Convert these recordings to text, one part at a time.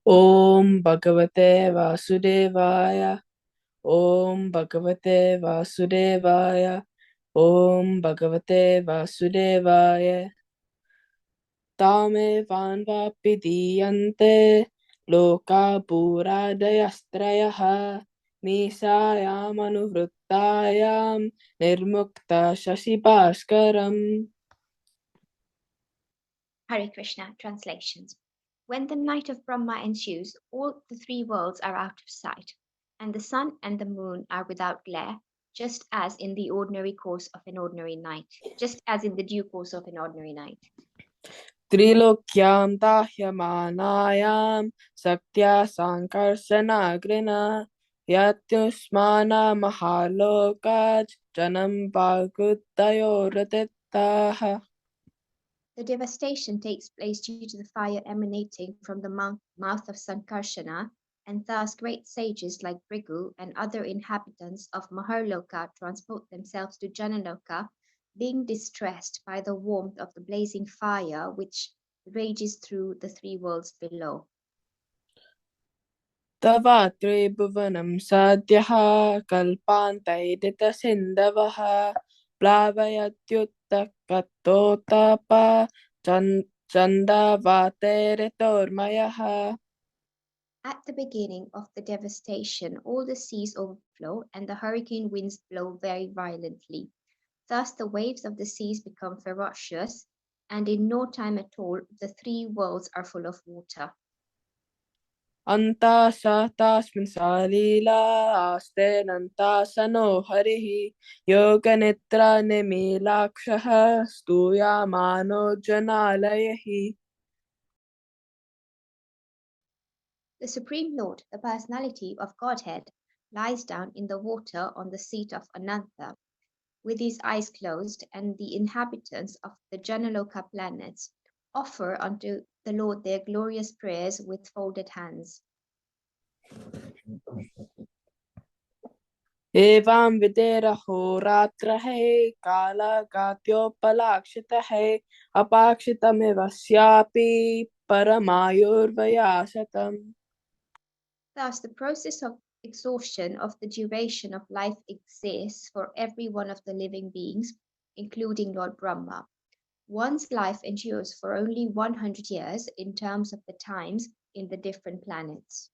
Om Bhagavate Vasudevaya. Om Bhagavate Vasudevaya. Om Bhagavate Vasudevaya. Tame vanvapi diyante loka puradayastrayaha nisayam anuvruttayam nirmukta shashibhaskaram. Hare Krishna translations. When the night of Brahma ensues, all the three worlds are out of sight, and the sun and the moon are without glare, just as in the ordinary course of an ordinary night, just as in the due course of an ordinary night. Trilokyam dahyamanayam saktya sankarsanagrina yatyusmana mahalokaj janam bhagutayoratetaha. The devastation takes place due to the fire emanating from the mouth of Sankarsana, and thus great sages like Brigu and other inhabitants of Maharloka transport themselves to Janaloka, being distressed by the warmth of the blazing fire which rages through the three worlds below. Tava tribhuvanam sadhyaha kalpantaiddita sindavaha plavayatयुत्तकतोतपा चन्दवातेरितोर्मयः. At the beginning of the devastation, all the seas overflow and the hurricane winds blow very violently. Thus the waves of the seas become ferocious, and in no time at all the three worlds are full of water. Anta tasmin salila aste nantasano harihi yoga nitra nimilakshaha stuya mano janalayahi. The Supreme Lord, the personality of Godhead, lies down in the water on the seat of Ananta, with his eyes closed, and the inhabitants of the Janaloka planets offer unto the Lord their glorious prayers with folded hands. Evam videraho ratrahe kala gatyopalakshitahe apakshitamevasyapi paramayurvayasatam. Thus, the process of exhaustion of the duration of life exists for every one of the living beings, including Lord Brahma. One's life endures for only 100 years in terms of the times in the different planets.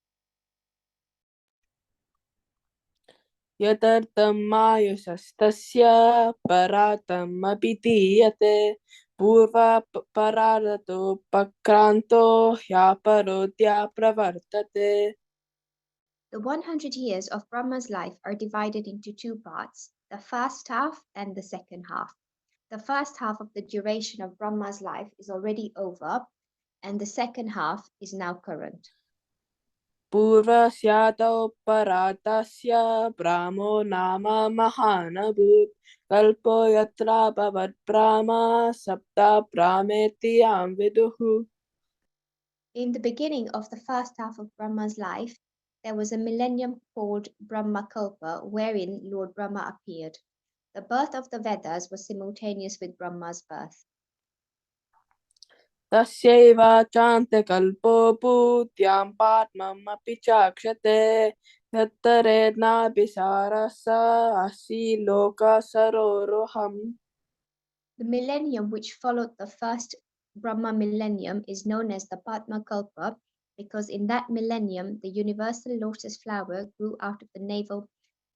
Yatartam mayusastasya paratam apitiyate purva pararato pakranto hyaparodya pravartate. The 100 years of Brahma's life are divided into two parts, the first half and the second half. The first half of the duration of Brahma's life is already over, and the second half is now current. Purvasyatau paratasya brahmo nama mahanabhut kalpo yatra bhavat brahma sapta brahmeti viduhu. In the beginning of the first half of Brahma's life, there was a millennium called Brahmakalpa, wherein Lord Brahma appeared. The birth of the Vedas was simultaneous with Brahma's birth. Tasyaiva chante kalpo bhutyam padmam api chakshate yattaredna bisarasa asi loka saroroham. The millennium which followed the first Brahma millennium is known as the Padma Kalpa because in that millennium the universal lotus flower grew out of the navel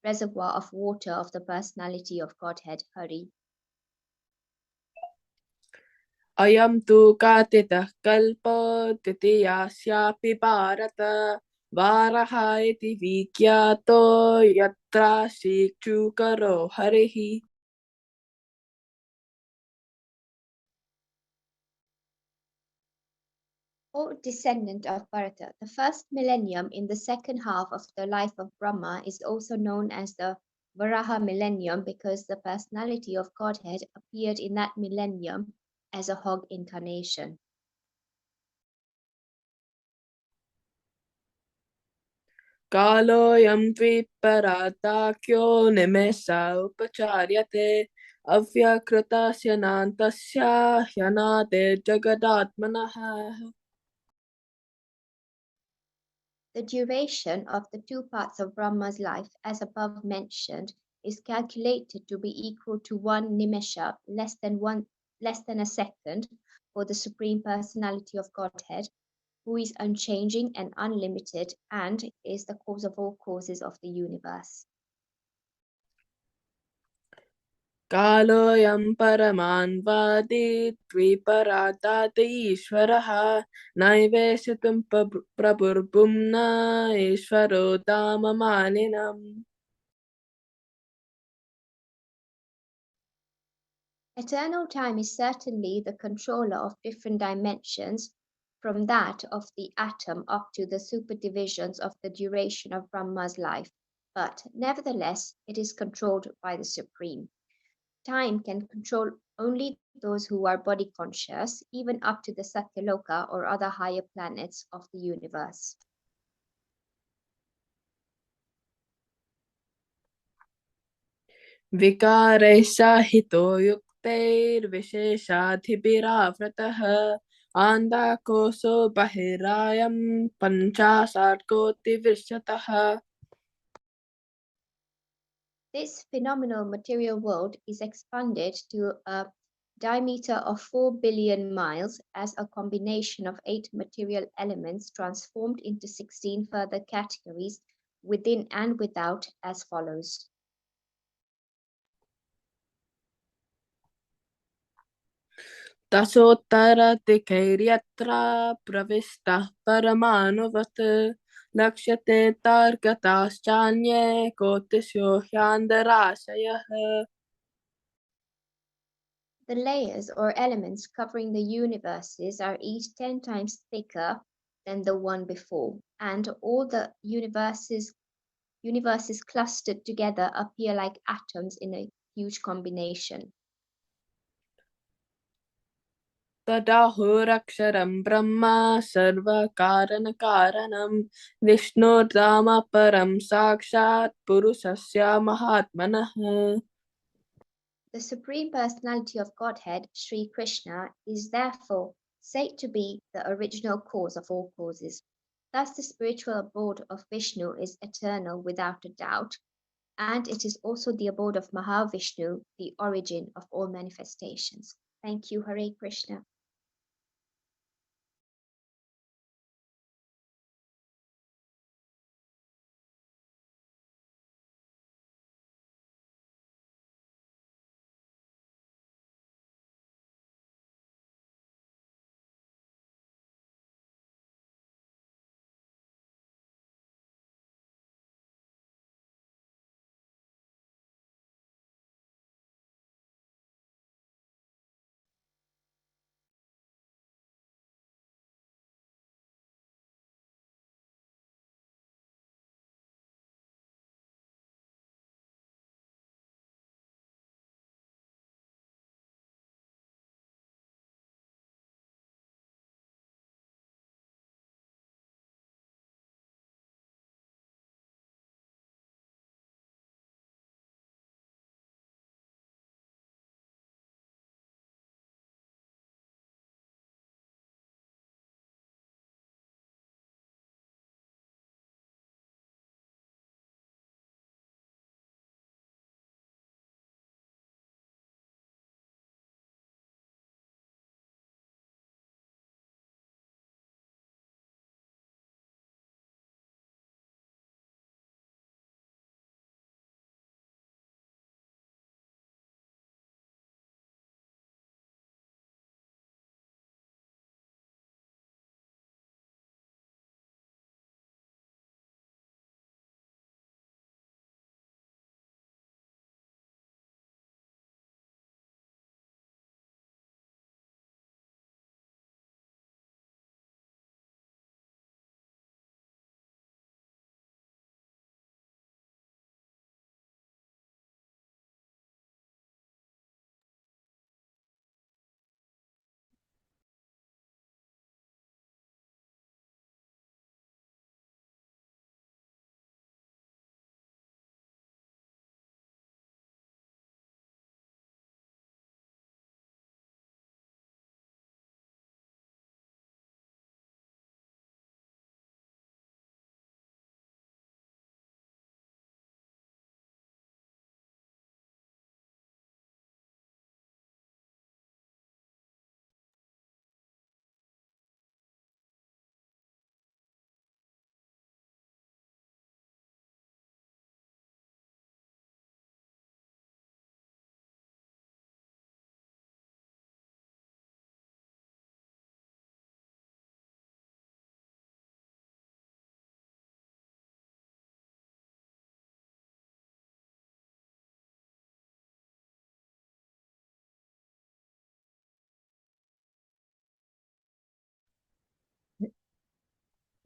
reservoir of water of the personality of Godhead Hari. Ayam tu katitah kalpa titiyasyapi bharata varaha iti vikyato yatra sikchu karo harihi. O descendant of Bharata, the first millennium in the second half of the life of Brahma is also known as the Varaha millennium because the personality of Godhead appeared in that millennium as a hog incarnation. Kaloyam dviparadakyo nimesa upacharyate avyakritasya nantasya hyanate jagadatmanaha. The duration of the two parts of Brahma's life, as above mentioned, is calculated to be equal to one nimesha, less than a second, for the Supreme Personality of Godhead, who is unchanging and unlimited and is the cause of all causes of the universe. कालोऽयं परमान् वादी द्विपरातात् ईश्वरः नैवेशितुं प्रभुर्भुम्ना ईश्वरो दाममालिनम्. Eternal time is certainly the controller of different dimensions, from that of the atom up to the superdivisions of the duration of Brahma's life, but nevertheless it is controlled by the Supreme. Time can control only those who are body conscious, even up to the Satyaloka or other higher planets of the universe. विकारैः साहितो युक्तैर्विशेषाधिभिरावृतः आन्दाकोशो बहिरायं पञ्चाशात्कोटिविंशतः. This phenomenal material world is expanded to a diameter of 4 billion miles as a combination of 8 material elements transformed into 16 further categories within and without as follows. दशोत्तरदिकैर्यत्र प्रविष्टः परमाणुवत् लक्ष्यते तार्गताश्चान्ये कोटिशो ह्यान्दराशयः. The layers or elements covering the universes are each 10 times thicker than the one before, and all the universes clustered together appear like atoms in a huge combination. तदाहुरक्षरं ब्रह्म सर्वकारणकारणं विष्णोर्धाम परं साक्षात् पुरुषस्य महात्मनः. The Supreme Personality of Godhead, Sri Krishna, is therefore said to be the original cause of all causes. Thus, the spiritual abode of Vishnu is eternal without a doubt, and it is also the abode of Mahavishnu, the origin of all manifestations. Thank you, Hare Krishna.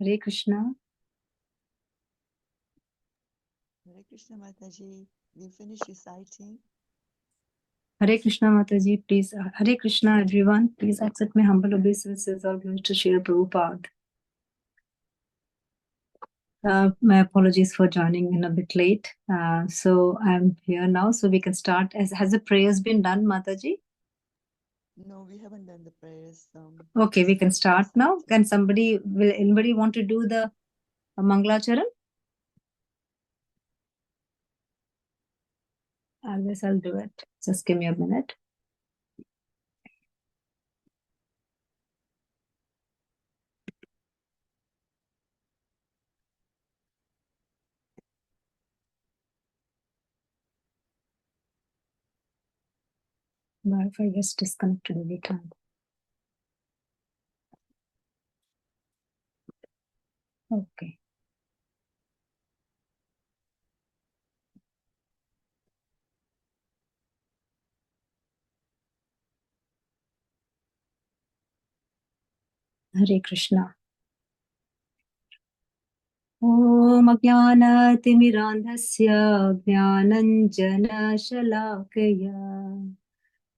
Hare Krishna. Hare Krishna Mataji, we finish reciting. Hare Krishna Mataji, please. Hare Krishna everyone. Please accept my humble obeisances. All going to share Prabhupada. My apologies for joining in a bit late. So I'm here now, so we can start. Has the prayers been done, Mataji? No, we haven't done the prayers. Okay, we can start now. Can anybody want to do the Mangalacharan? I guess I'll do it. Just give me a minute. Wi-Fi gets disconnected every time. Okay. Hare Krishna. ॐ अज्ञानतिमिरान्धस्य ज्ञानञ्जनशलाकया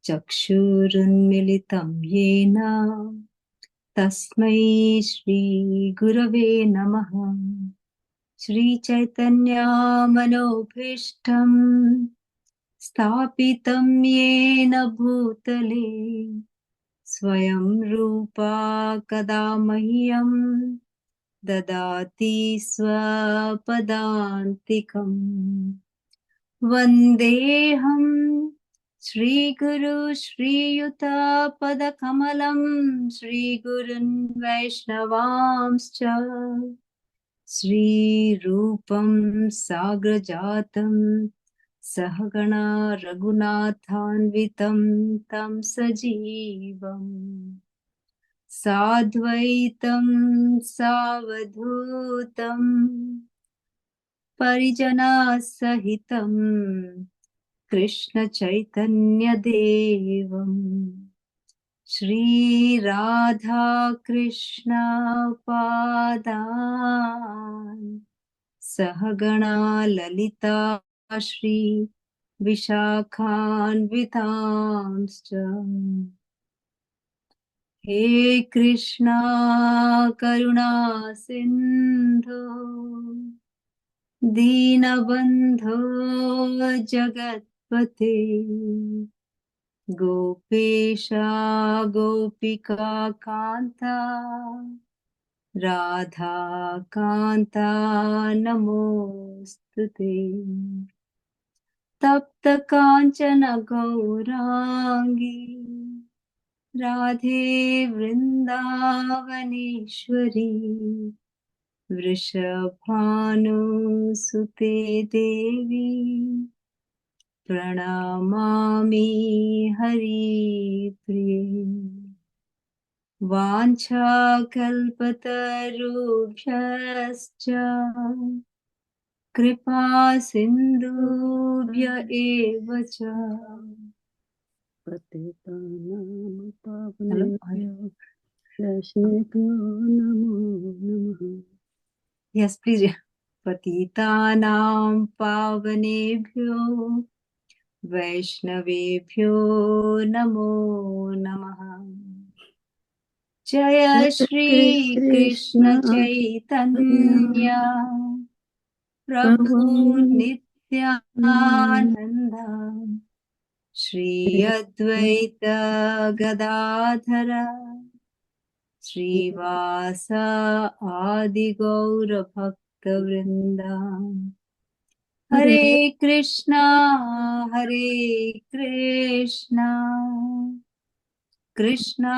चक्षुरुन्मिलितं येन तस्मै श्रीगुरवे नमः। श्रीचैतन्यमनोभीष्टं स्थापितं येन भूतले स्वयं रूपा कदा मह्यं ददाति स्वपदान्तिकम्। वन्देऽहं श्रीगुरु श्रीयुतपदकमलं श्रीगुरुन् वैष्णवांश्च श्रीरूपं साग्रजातं सहगणा रघुनाथान्वितं तं सजीवम् साद्वैतं सावधूतं परिजनसहितं कृष्णचैतन्यदेवं श्रीराधा कृष्ण पादान् सहगणा ललिता श्री विशाखान्वितांश्च। हे कृष्णा करुणा सिन्धो दीनबन्धो जगत्पते गोपेशा गोपिका कान्ता राधा कान्ता नमोऽस्तुते। तप्त काञ्चन गौराङ्गी राधे वृन्दावनेश्वरी वृषभानुसुते देवी प्रणमामि हरिप्रिये। वाञ्छाकल्पतरुभ्यश्च कृपा सिन्धुभ्य एव च पतितानां Hello? पावनेभ्यो वैष्णवेभ्यो नमो नमः। Yes, please. पतितानां पावनेभ्यो वैष्णवेभ्यो नमो नमः। जय श्री कृष्ण चैतन्य प्रभु नित्यानंद श्री अद्वैत गदाधर श्रीवास आदि गौर भक्त वृंदा। हरे कृष्णा कृष्णा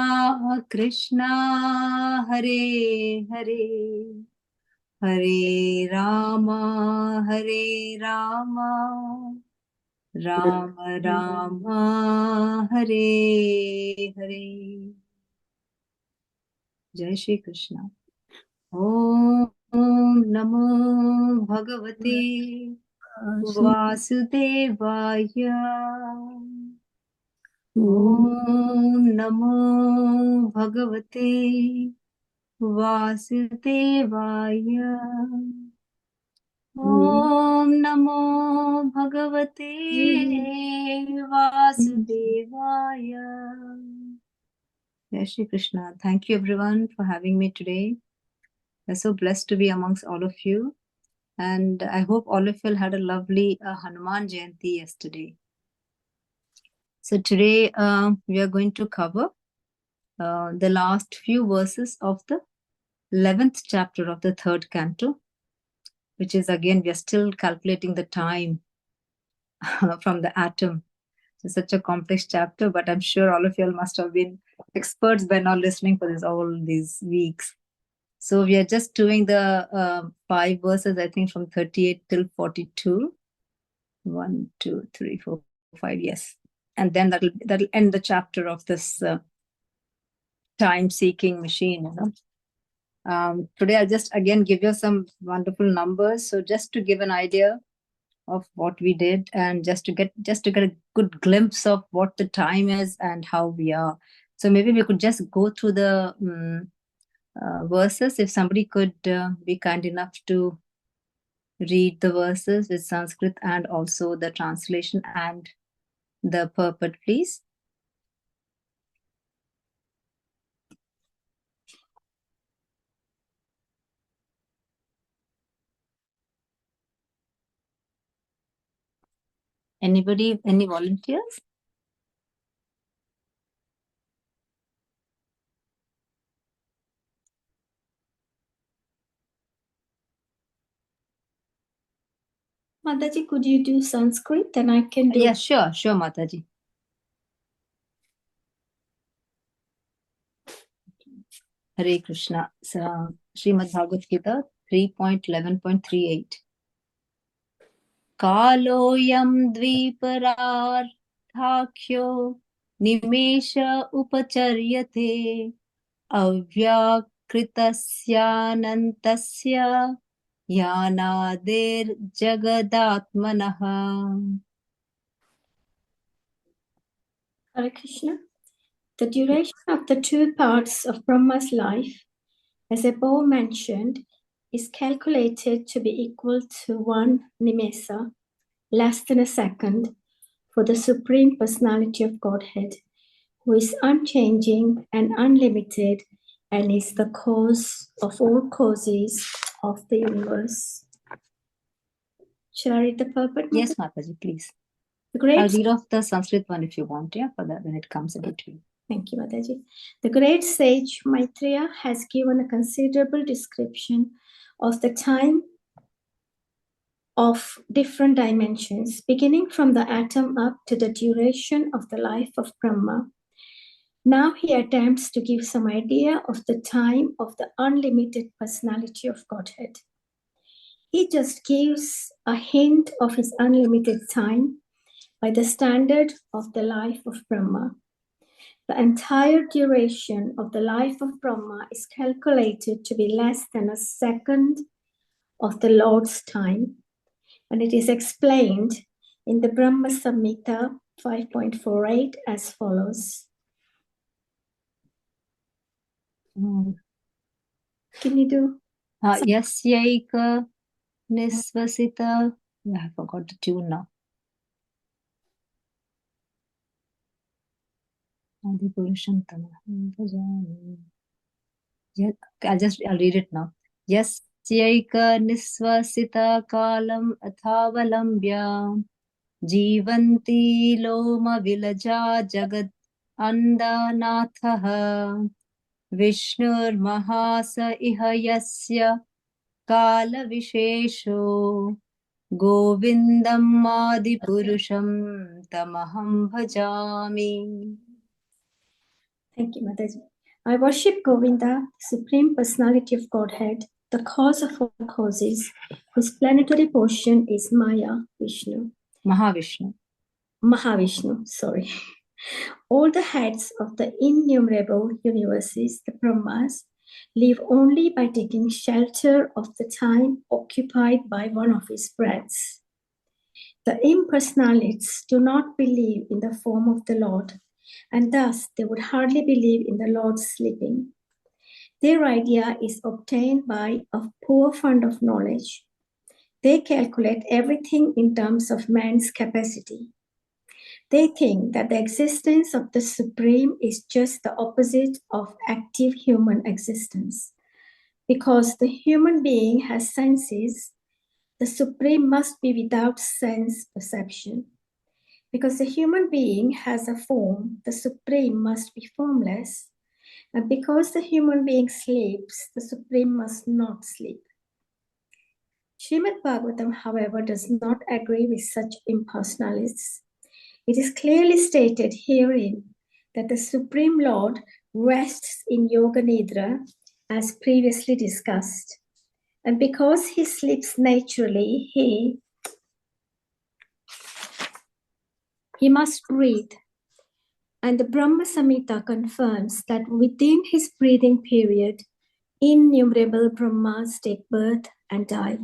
कृष्णा हरे हरे हरे राम राम राम हरे हरे। जय श्री कृष्ण। ओम नमो भगवते वासुदेवाय। ओम नमो भगवते वासुदेवाय। ॐ नमो भगवते वासुदेवाय। Jai Shri Krishna. Thank you everyone for having me today. We're so blessed to be amongst all of you. And I hope all of you had a lovely Hanuman Jayanti yesterday. So today we are going to cover the last few verses of the 11th chapter of the 3rd canto, which is again, we are still calculating the time from the atom. It's such a complex chapter, but I'm sure all of you all must have been experts by now listening for this all these weeks. So we are just doing the 5 verses, I think from 38 till 42. 1, 2, 3, 4, 5, yes. And then that'll end the chapter of this time-seeking machine, you know. Today I'll just again give you some wonderful numbers. So just to give an idea of what we did, and just to get a good glimpse of what the time is and how we are. So maybe we could just go through the verses. If somebody could be kind enough to read the verses with Sanskrit and also the translation and the purport, please. Anybody, any volunteers? Mataji, could you do Sanskrit? Then I can do. Yeah, sure, Mataji. Hare Krishna. So, Srimad Bhagavad Gita 3.11.38. Kaloyam dvipararthakyo nimesha upacharyate avyakritasyanantasya yanadir jagadatmanaha. Hare Krishna. The duration of the 2 parts of Brahma's life, as above mentioned, is calculated to be equal to 1 nimesa, less than a second, for the Supreme Personality of Godhead, who is unchanging and unlimited and is the cause of all causes of the universe. Shall I read the purport? Yes, Mataji, please. The great I'll read off the Sanskrit one if you want, yeah, for that when it comes in between. Thank you, Mataji. The great sage Maitreya has given a considerable description of the time of different dimensions, beginning from the atom up to the duration of the life of Brahma. Now he attempts to give some idea of the time of the unlimited personality of Godhead. He just gives a hint of his unlimited time by the standard of the life of Brahma. The entire duration of the life of Brahma is calculated to be less than a second of the Lord's time, and it is explained in the Brahma Samhita 5.48 as follows. Can you do? Yasyaika nisvasita. I forgot the tune now. I'll read it now. Yasyaika nisvasita kalam athavalambya jivanti loma vilaja jagad andanathaha Vishnur mahasa iha yasya kala vishesho govindam adi purusham tamaham bhajami. Thank you, Mataji. I worship Govinda, Supreme Personality of Godhead, the cause of all causes, whose planetary portion is Maya, Vishnu. Mahavishnu, sorry. All the heads of the innumerable universes, the Brahmas, live only by taking shelter of the time occupied by one of his breaths. The impersonalists do not believe in the form of the Lord, and thus they would hardly believe in the Lord sleeping. Their idea is obtained by a poor fund of knowledge. They calculate everything in terms of man's capacity. They think that the existence of the Supreme is just the opposite of active human existence. Because the human being has senses, the Supreme must be without sense perception. Because the human being has a form, the Supreme must be formless. And because the human being sleeps, the Supreme must not sleep. Srimad Bhagavatam, however, does not agree with such impersonalists. It is clearly stated herein that the Supreme Lord rests in Yoga Nidra, as previously discussed. And because he sleeps naturally, he must breathe. And the Brahma Samhita confirms that within his breathing period, innumerable Brahmas take birth and die.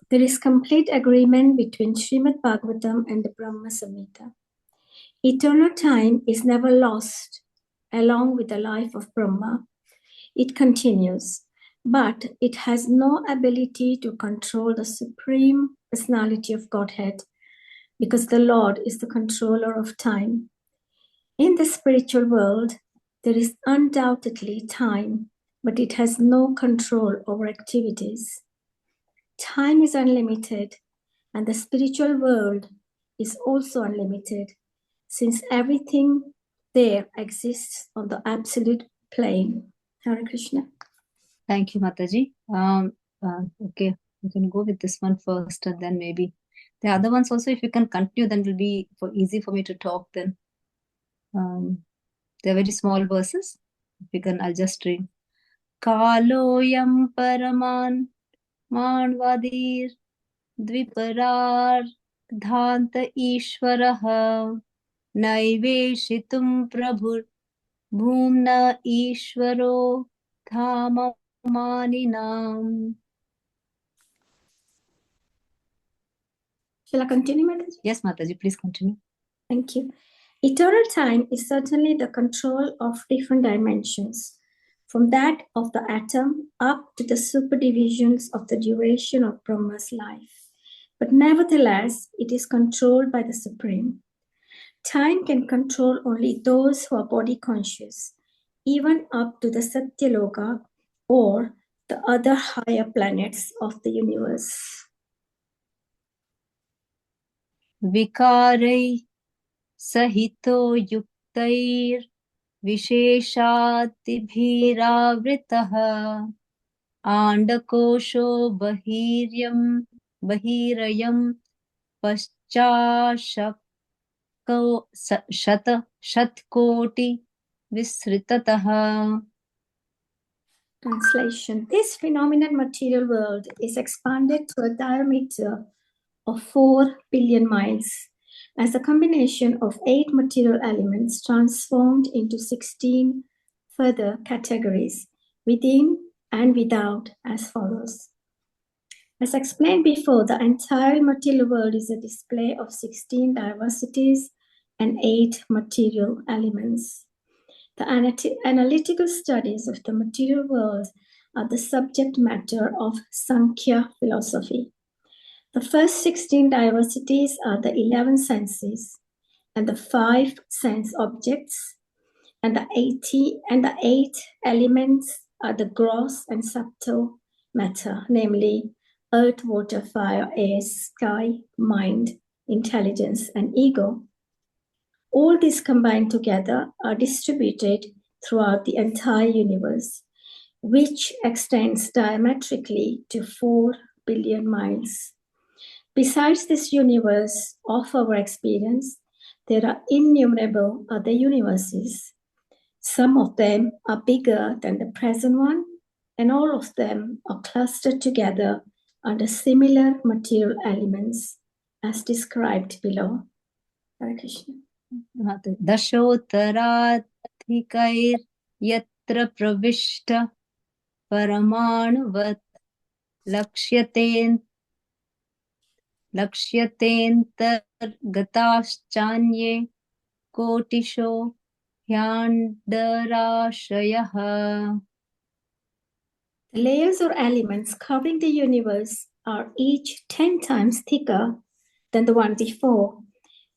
There is complete agreement between Srimad Bhagavatam and the Brahma Samhita. Eternal time is never lost along with the life of Brahma. It continues, but it has no ability to control the Supreme Personality of Godhead because the Lord is the controller of time. In the spiritual world, there is undoubtedly time, but it has no control over activities. Time is unlimited, and the spiritual world is also unlimited, since everything there exists on the absolute plane. Hare Krishna. Thank you, Mataji. Okay, we can go with this one first, and then maybe the other ones also. If you can continue, then it will be easy for me to talk. Then they're very small verses. If you can, I'll just read. Kaloyam paraman manvadir dviparar dhanta ishvaraha naiveshitum prabhur bhumna ishvaro dhamaninam. Shall I continue, Mataji? Yes, Mataji, please continue. Thank you. Eternal time is certainly the control of different dimensions, from that of the atom up to the superdivisions of the duration of Brahma's life. But nevertheless, it is controlled by the Supreme. Time can control only those who are body conscious, even up to the Satyaloka or the other higher planets of the universe. Vikarai sahito yuktair visheshatibhiravritah andakosho bahirayam paschashako shatkoti visritatah. Translation. This phenomenal material world is expanded to a diameter of 4 billion miles as a combination of 8 material elements transformed into 16 further categories within and without as follows. As explained before, the entire material world is a display of 16 diversities and 8 material elements. The analytical studies of the material world are the subject matter of Sankhya philosophy. The first 16 diversities are the 11 senses and the 5 sense objects, and the 8 elements are the gross and subtle matter, namely earth, water, fire, air, sky, mind, intelligence, and ego. All these combined together are distributed throughout the entire universe, which extends diametrically to 4 billion miles. Besides this universe of our experience, there are innumerable other universes. Some of them are bigger than the present one, and all of them are clustered together under similar material elements as described below. Hare Krishna. दशोत्तराधिकैर् यत्र प्रविष्ट परमाणुवत् लक्ष्यतेऽन्तर्गताश्चान्ये कोटिशो ह्याण्डराशयः. The layers or elements covering the universe are each 10 times thicker than the one before,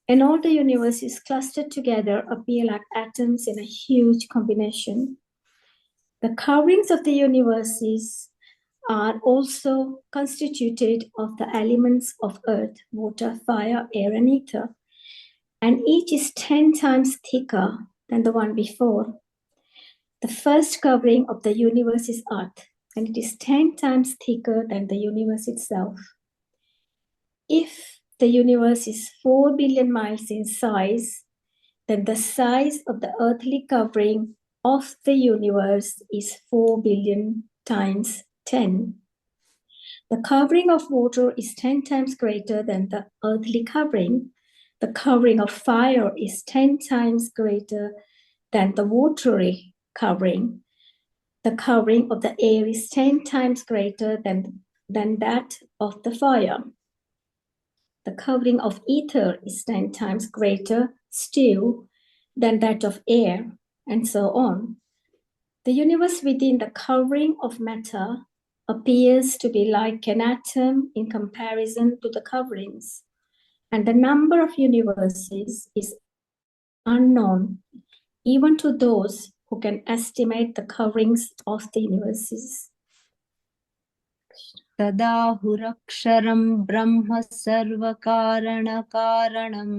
and all the universes clustered together appear like atoms in a huge combination. The coverings of the universes are also constituted of the elements of earth, water, fire, air, and ether, and each is 10 times thicker than the one before. The first covering of the universe is earth, and it is 10 times thicker than the universe itself. If the universe is 4 billion miles in size, then the size of the earthly covering of the universe is 4 billion times 10. The covering of water is 10 times greater than the earthly covering. The covering of fire is 10 times greater than the watery covering. The covering of the air is 10 times greater than that of the fire. The covering of ether is 10 times greater still than that of air, and so on. The universe within the covering of matter appears to be like an atom in comparison to the coverings, and the number of universes is unknown, even to those who can estimate the coverings of the universes. तदाहुरक्षरं ब्रह्म सर्वकारणकारणं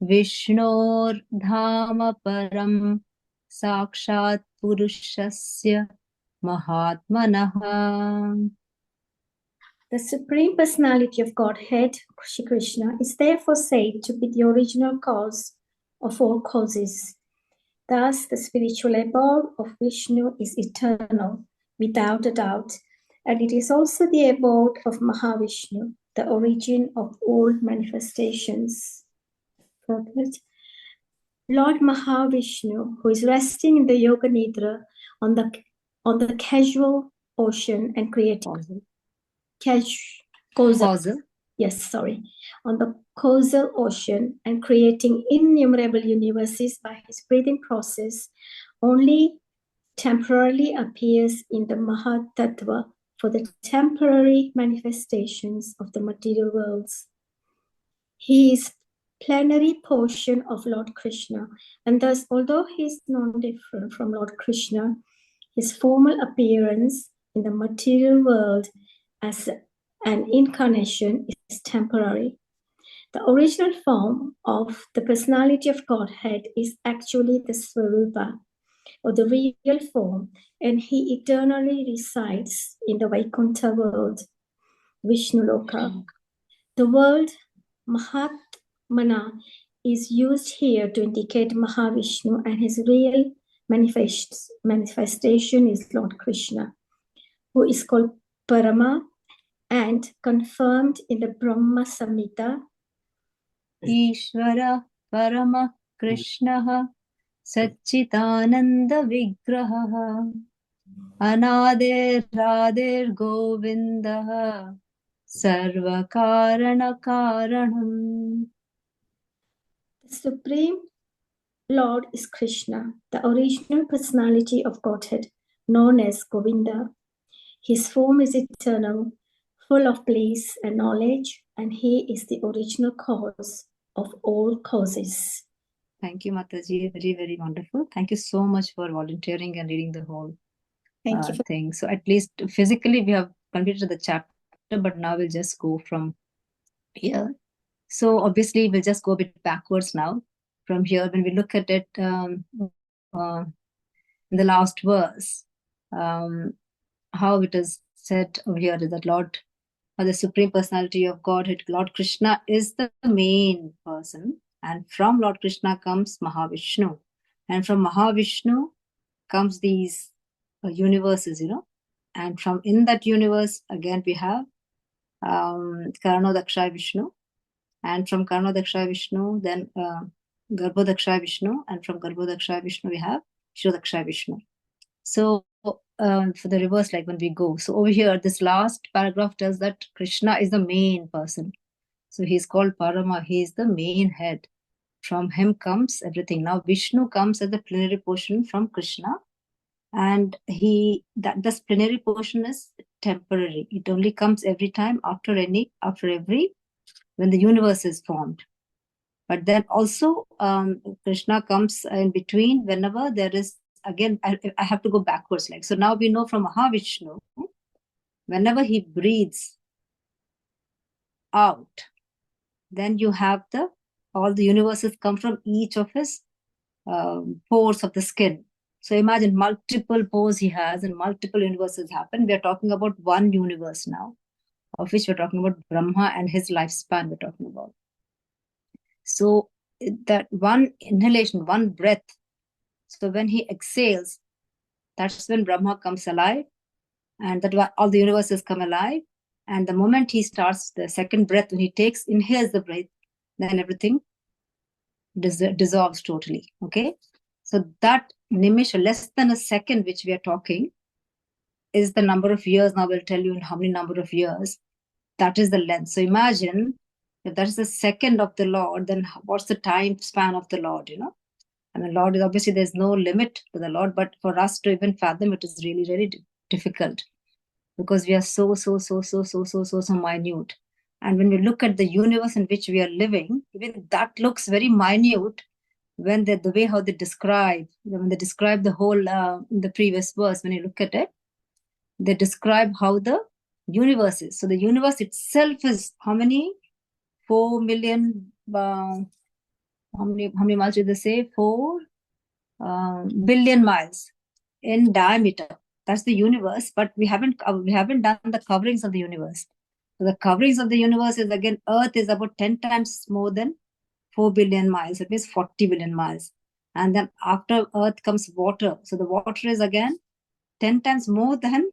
विष्णोर्धाम परं साक्षात् पुरुषस्य महात्मनः. The Supreme Personality of Godhead, Shri Krishna, is therefore said to be the original cause of all causes. Thus, the spiritual abode of Vishnu is eternal, without a doubt, and it is also the abode of Mahavishnu, the origin of all manifestations. Lord Mahavishnu, who is resting in the Yoga Nidra on the casual ocean and creating Causal. Yes, sorry. On the causal ocean and creating innumerable universes by his breathing process, only temporarily appears in the Mahatattva for the temporary manifestations of the material worlds. He is plenary portion of Lord Krishna, and thus, although he is non-different from Lord Krishna, his formal appearance in the material world as an incarnation is temporary. The original form of the personality of Godhead is actually the Swarupa, or the real form, and he eternally resides in the Vaikuntha world, Vishnu Loka. The word Mahatmana is used here to indicate Mahavishnu, and his real manifestation is Lord Krishna, who is called Parama and confirmed in the Brahma Samhita. ईश्वरः परमः कृष्णः सच्चिदानन्दविग्रहः अनादिरादिर्गोविन्दः सर्वकारणकारणम्. The Supreme Lord is Krishna, the original personality of Godhead, known as Govinda. His form is eternal, full of bliss and knowledge, and he is the original cause of all causes. Thank you, Mataji. Very, very wonderful. Thank you so much for volunteering and reading the whole thing. So at least physically we have completed the chapter, but now we'll just go from here. So obviously we'll just go a bit backwards now. From here, when we look at it in the last verse, how it is said over here is that Lord, or the Supreme Personality of Godhead, Lord Krishna is the main person, and from Lord Krishna comes Mahavishnu, and from Mahavishnu comes these universes, and from in that universe again we have Karanodakshaya Vishnu, and from Karanodakshaya Vishnu then Garbhodakshaya Vishnu, and from Garbhodakshaya Vishnu we have Shirodakshaya Vishnu. So for the reverse, like when we go, so over here this last paragraph tells that Krishna is the main person, so he's called Parama, he is the main head. From him comes everything. Now Vishnu comes as the plenary portion from Krishna, And this plenary portion is temporary. It only comes every time after every when the universe is formed. But then also Krishna comes in between whenever there is, again, I have to go backwards. Like, so now we know from Mahavishnu, whenever he breathes out, then you have all the universes come from each of his pores of the skin. So imagine multiple pores he has and multiple universes happen. We are talking about one universe now, of which we're talking about Brahma and his lifespan we're talking about. So that one inhalation, one breath, so when he exhales, that's when Brahma comes alive, and that all the universes come alive. And the moment he starts the second breath, when he inhales the breath, then everything dissolves totally. Okay, so that nimisha, less than a second, which we are talking, is the number of years. Now we'll tell you in how many number of years. That is the length. So imagine if that is the second of the Lord, then what's the time span of the Lord? And the Lord is obviously, there's no limit to the Lord, but for us to even fathom it is really, really difficult, because we are so minute. And when we look at the universe in which we are living, even that looks very minute when the way how they describe, when they describe the whole in the previous verse, when you look at it, they describe how the universe is. So the universe itself is how many? 4 million, how many miles did they say? 4 billion miles in diameter. That's the universe, but we haven't done the coverings of the universe. So the coverings of the universe is, again, Earth is about 10 times more than 4 billion miles. It means 40 billion miles. And then after Earth comes water. So the water is again 10 times more than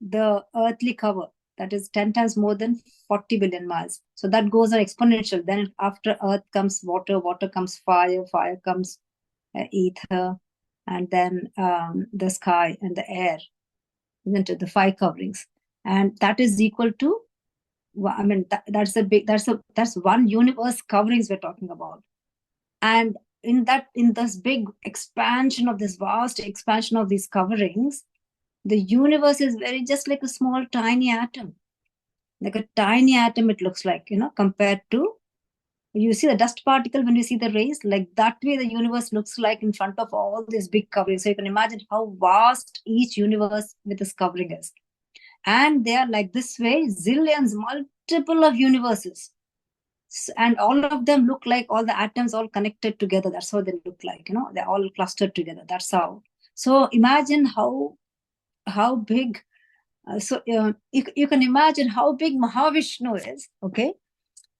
the earthly cover. That is 10 times more than 40 billion miles. So that goes on exponential. Then after Earth comes water, water comes fire, fire comes ether, and then the sky and the air, isn't it? The 5 coverings. And that is equal to, I mean, that's one universe coverings we're talking about. And in this big expansion of this vast expansion of these coverings, the universe is just like a small tiny atom. Like a tiny atom it looks like, compared to, you see the dust particle when you see the rays, like that way the universe looks like in front of all these big coverings. So you can imagine how vast each universe with this covering is. And they are like this way, zillions, multiple of universes. And all of them look like all the atoms all connected together. That's how they look like, they're all clustered together. That's how. So imagine how big. You can imagine how big Mahavishnu is, okay?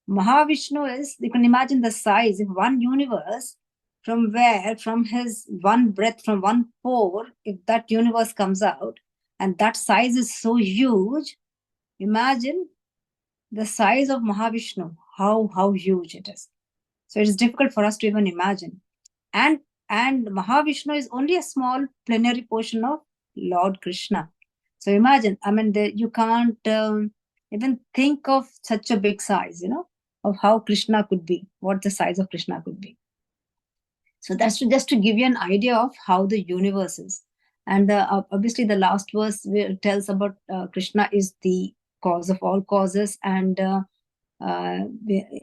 Mahavishnu is, you can imagine the size of one universe, from his one breath, from one pore, if that universe comes out, and that size is so huge, imagine the size of Mahavishnu, how huge it is. So it is difficult for us to even imagine. And Mahavishnu is only a small plenary portion of Lord Krishna. So imagine, I mean, you can't even think of such a big size, of how Krishna could be, what the size of Krishna could be. So that's just to give you an idea of how the universe is. And obviously the last verse tells about Krishna is the cause of all causes, and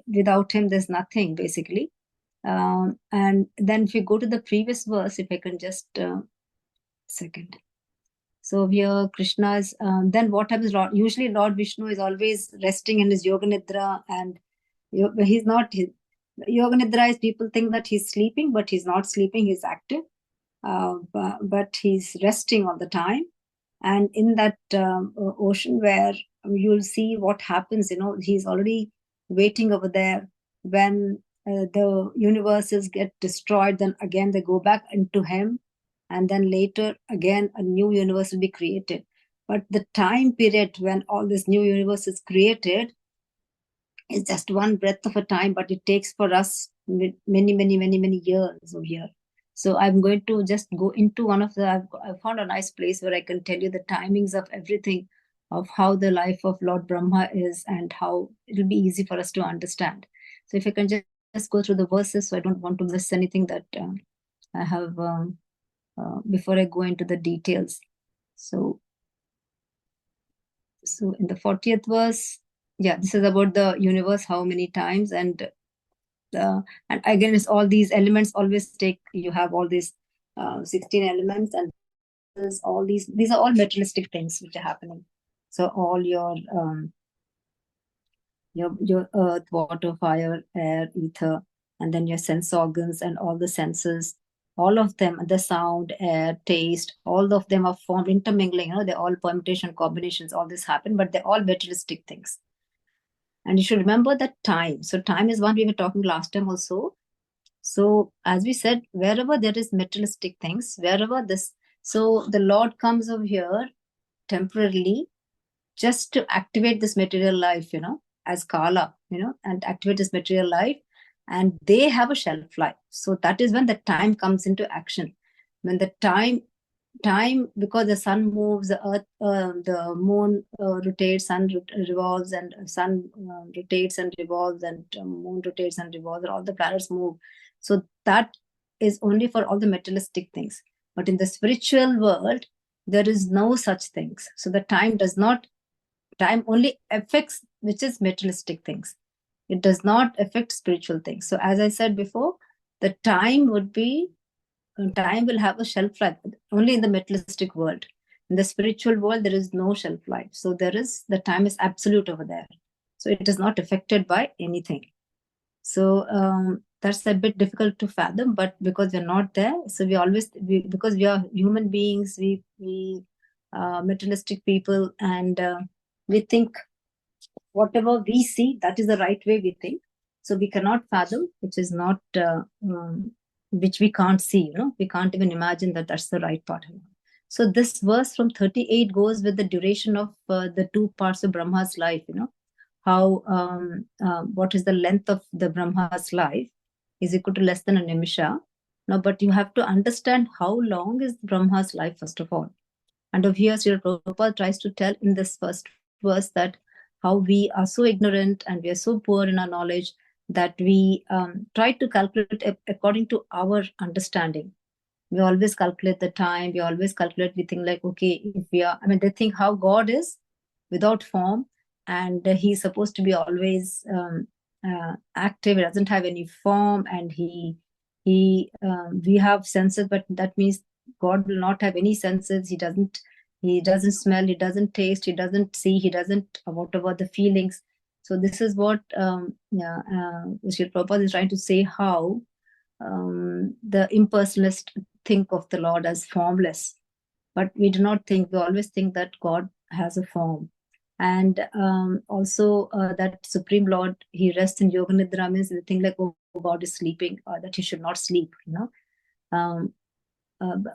without him there's nothing, basically. And then if we go to the previous verse, if I can just second. So here Krishna is, then what happens? Usually Lord Vishnu is always resting in his yoga nidra, and he's not. Yoga nidra is, people think that he's sleeping, but he's not sleeping. He's active, but he's resting all the time. And in that ocean where you'll see what happens, he's already waiting over there. When the universes get destroyed, then again they go back into him, and then later again a new universe will be created. But the time period when all this new universe is created is just one breath of a time, but it takes for us many years over here. So I'm going to just go into one of I've found a nice place where I can tell you the timings of everything, of how the life of Lord Brahma is, and how it'll be easy for us to understand. So if I can just go through the verses, so I don't want to miss anything that I have before I go into the details. So in the 40th verse, this is about the universe, how many times, and again, it's all these elements always you have all these 16 elements, and these are all materialistic things which are happening. So all your earth, water, fire, air, ether, and then your sense organs and all the senses, all of them, the sound, air, taste, all of them are formed, intermingling, they're all permutation, combinations, all this happen, but they're all materialistic things. And you should remember that time. So time is one we were talking last time also. So as we said, wherever there is materialistic things, so the Lord comes over here temporarily just to activate this material life, as Kala, and activate this material life. And they have a shelf life. So that is when the time comes into action. When the time, because the sun moves, the earth, the moon rotates, sun revolves, and sun rotates and revolves, and moon rotates and revolves, and all the planets move. So that is only for all the materialistic things. But in the spiritual world, there is no such things. So the time only affects, which is materialistic things. It does not affect spiritual things. So as I said before, the time will have a shelf life only in the materialistic world. In the spiritual world, there is no shelf life. So the time is absolute over there. So it is not affected by anything. So that's a bit difficult to fathom, but because we're not there, so because we are human beings, we materialistic people, and we think whatever we see, that is the right way we think. So we cannot fathom, which is not, which we can't see, we can't even imagine that that's the right part. So this verse from 38 goes with the duration of the two parts of Brahma's life, how, what is the length of the Brahma's life is equal to less than a nimisha. Now, but you have to understand how long is Brahma's life, first of all. And over here, Sri Prabhupada tries to tell in this first verse that how we are so ignorant and we are so poor in our knowledge that we try to calculate according to our understanding. We always calculate the time, we think like, okay, they think how God is without form, and he's supposed to be always active. He doesn't have any form, and we have senses, but that means God will not have any senses. He doesn't smell, he doesn't taste, he doesn't see, he doesn't whatever the feelings. So this is what Sri Prabhupada is trying to say, how the impersonalists think of the Lord as formless. But we do not think, we always think that God has a form. And also that Supreme Lord, he rests in Yoga Nidra, means we think like, oh, God is sleeping, or that he should not sleep,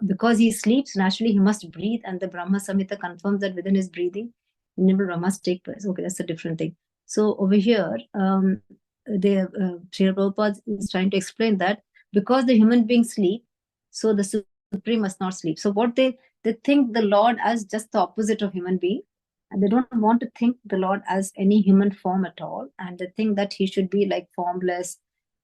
because he sleeps, naturally he must breathe, and the Brahma Samhita confirms that within his breathing, innumerable Brahmas take place. Okay, that's a different thing. So over here, Sri Prabhupada is trying to explain that because the human beings sleep, so the Supreme must not sleep. So what they think the Lord as just the opposite of human being, and they don't want to think the Lord as any human form at all, and they think that he should be like formless.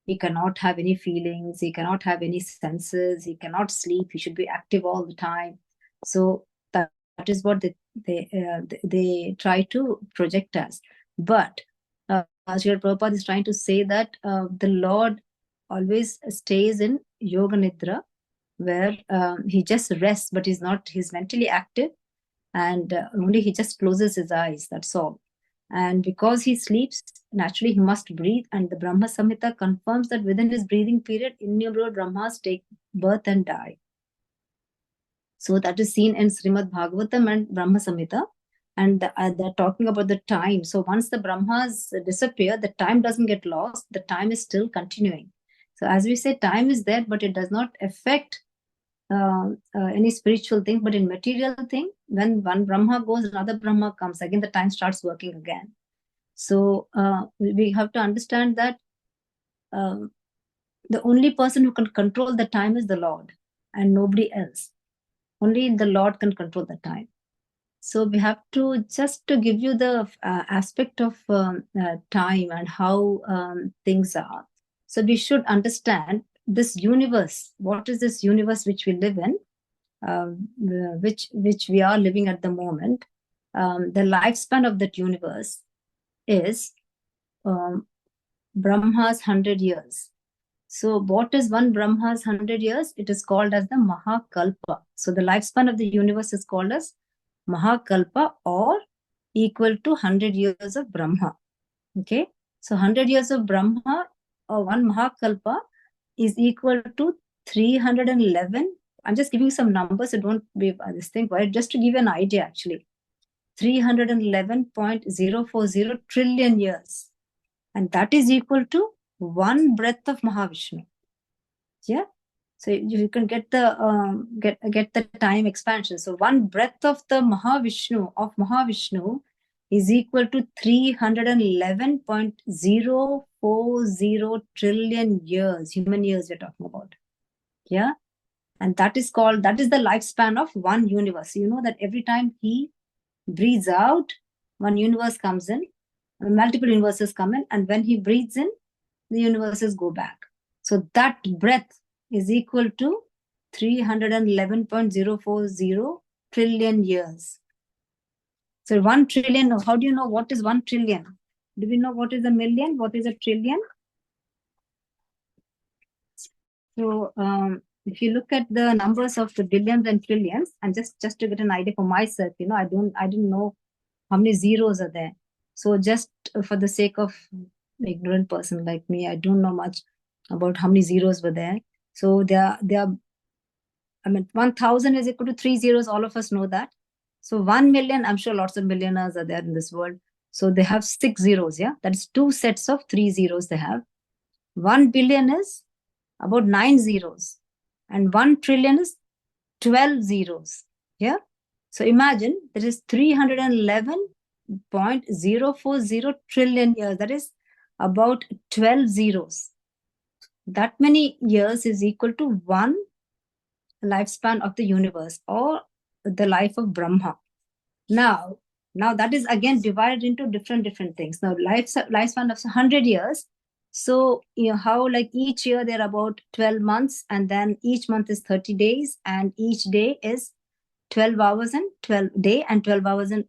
He cannot have any feelings, he cannot have any senses, he cannot sleep, he should be active all the time. So that is what they try to project as. But Srila Prabhupada is trying to say that the Lord always stays in Yoga Nidra, where he just rests, but he's mentally active, and only he just closes his eyes, that's all. And because he sleeps, naturally he must breathe, and the Brahma Samhita confirms that within his breathing period, innumerable Brahmas take birth and die. So that is seen in Srimad Bhagavatam and Brahma Samhita, and they're talking about the time. So once the Brahmas disappear, the time doesn't get lost, the time is still continuing. So as we say, time is there, but it does not affect any spiritual thing. But in material thing, when one Brahma goes, another Brahma comes, again the time starts working again. So we have to understand that the only person who can control the time is the Lord, and nobody else. Only the Lord can control the time. So we have to, just to give you the aspect of time and how things are. So we should understand this universe. What is this universe which we live in? which we are living at the moment, the lifespan of that universe is Brahma's 100 years. So what is one Brahma's 100 years? It is called as the Mahakalpa. So the lifespan of the universe is called as Mahakalpa, or equal to 100 years of Brahma. Okay. So 100 years of Brahma, or one Mahakalpa, is equal to 311. I'm just giving some numbers, so don't be this thing, right? Just to give you an idea, actually. 311.040 trillion years. And that is equal to one breath of Mahavishnu. Yeah. So you can get the get the time expansion. So one breath of the Mahavishnu is equal to 311.040 trillion years, human years we're talking about. Yeah. And that is the lifespan of one universe. You know that every time he breathes out, one universe comes in, multiple universes come in, and when he breathes in, the universes go back. So that breath is equal to 311.040 trillion years. So 1 trillion, how do you know what is 1 trillion? Do we know what is a million? What is a trillion? So if you look at the numbers of the billions and trillions, and just to get an idea for myself, you know, I didn't know how many zeros are there. So just for the sake of an ignorant person like me, I don't know much about how many zeros were there. So there are, I mean, 1,000 is equal to 3 zeros. All of us know that. So 1 million, I'm sure lots of millionaires are there in this world. So they have 6 zeros, yeah? That is 2 sets of 3 zeros they have. 1 billion is about 9 zeros. And 1 trillion is 12 zeros, yeah? So imagine there is 311.040 trillion years. That is about 12 zeros. That many years is equal to one lifespan of the universe, or the life of Brahma. Now that is again divided into different things. Now lifespan of 100 years. So you know how, like, each year there are about 12 months, and then each month is 30 days, and each day is 12 hours and 12 day, and 12 hours in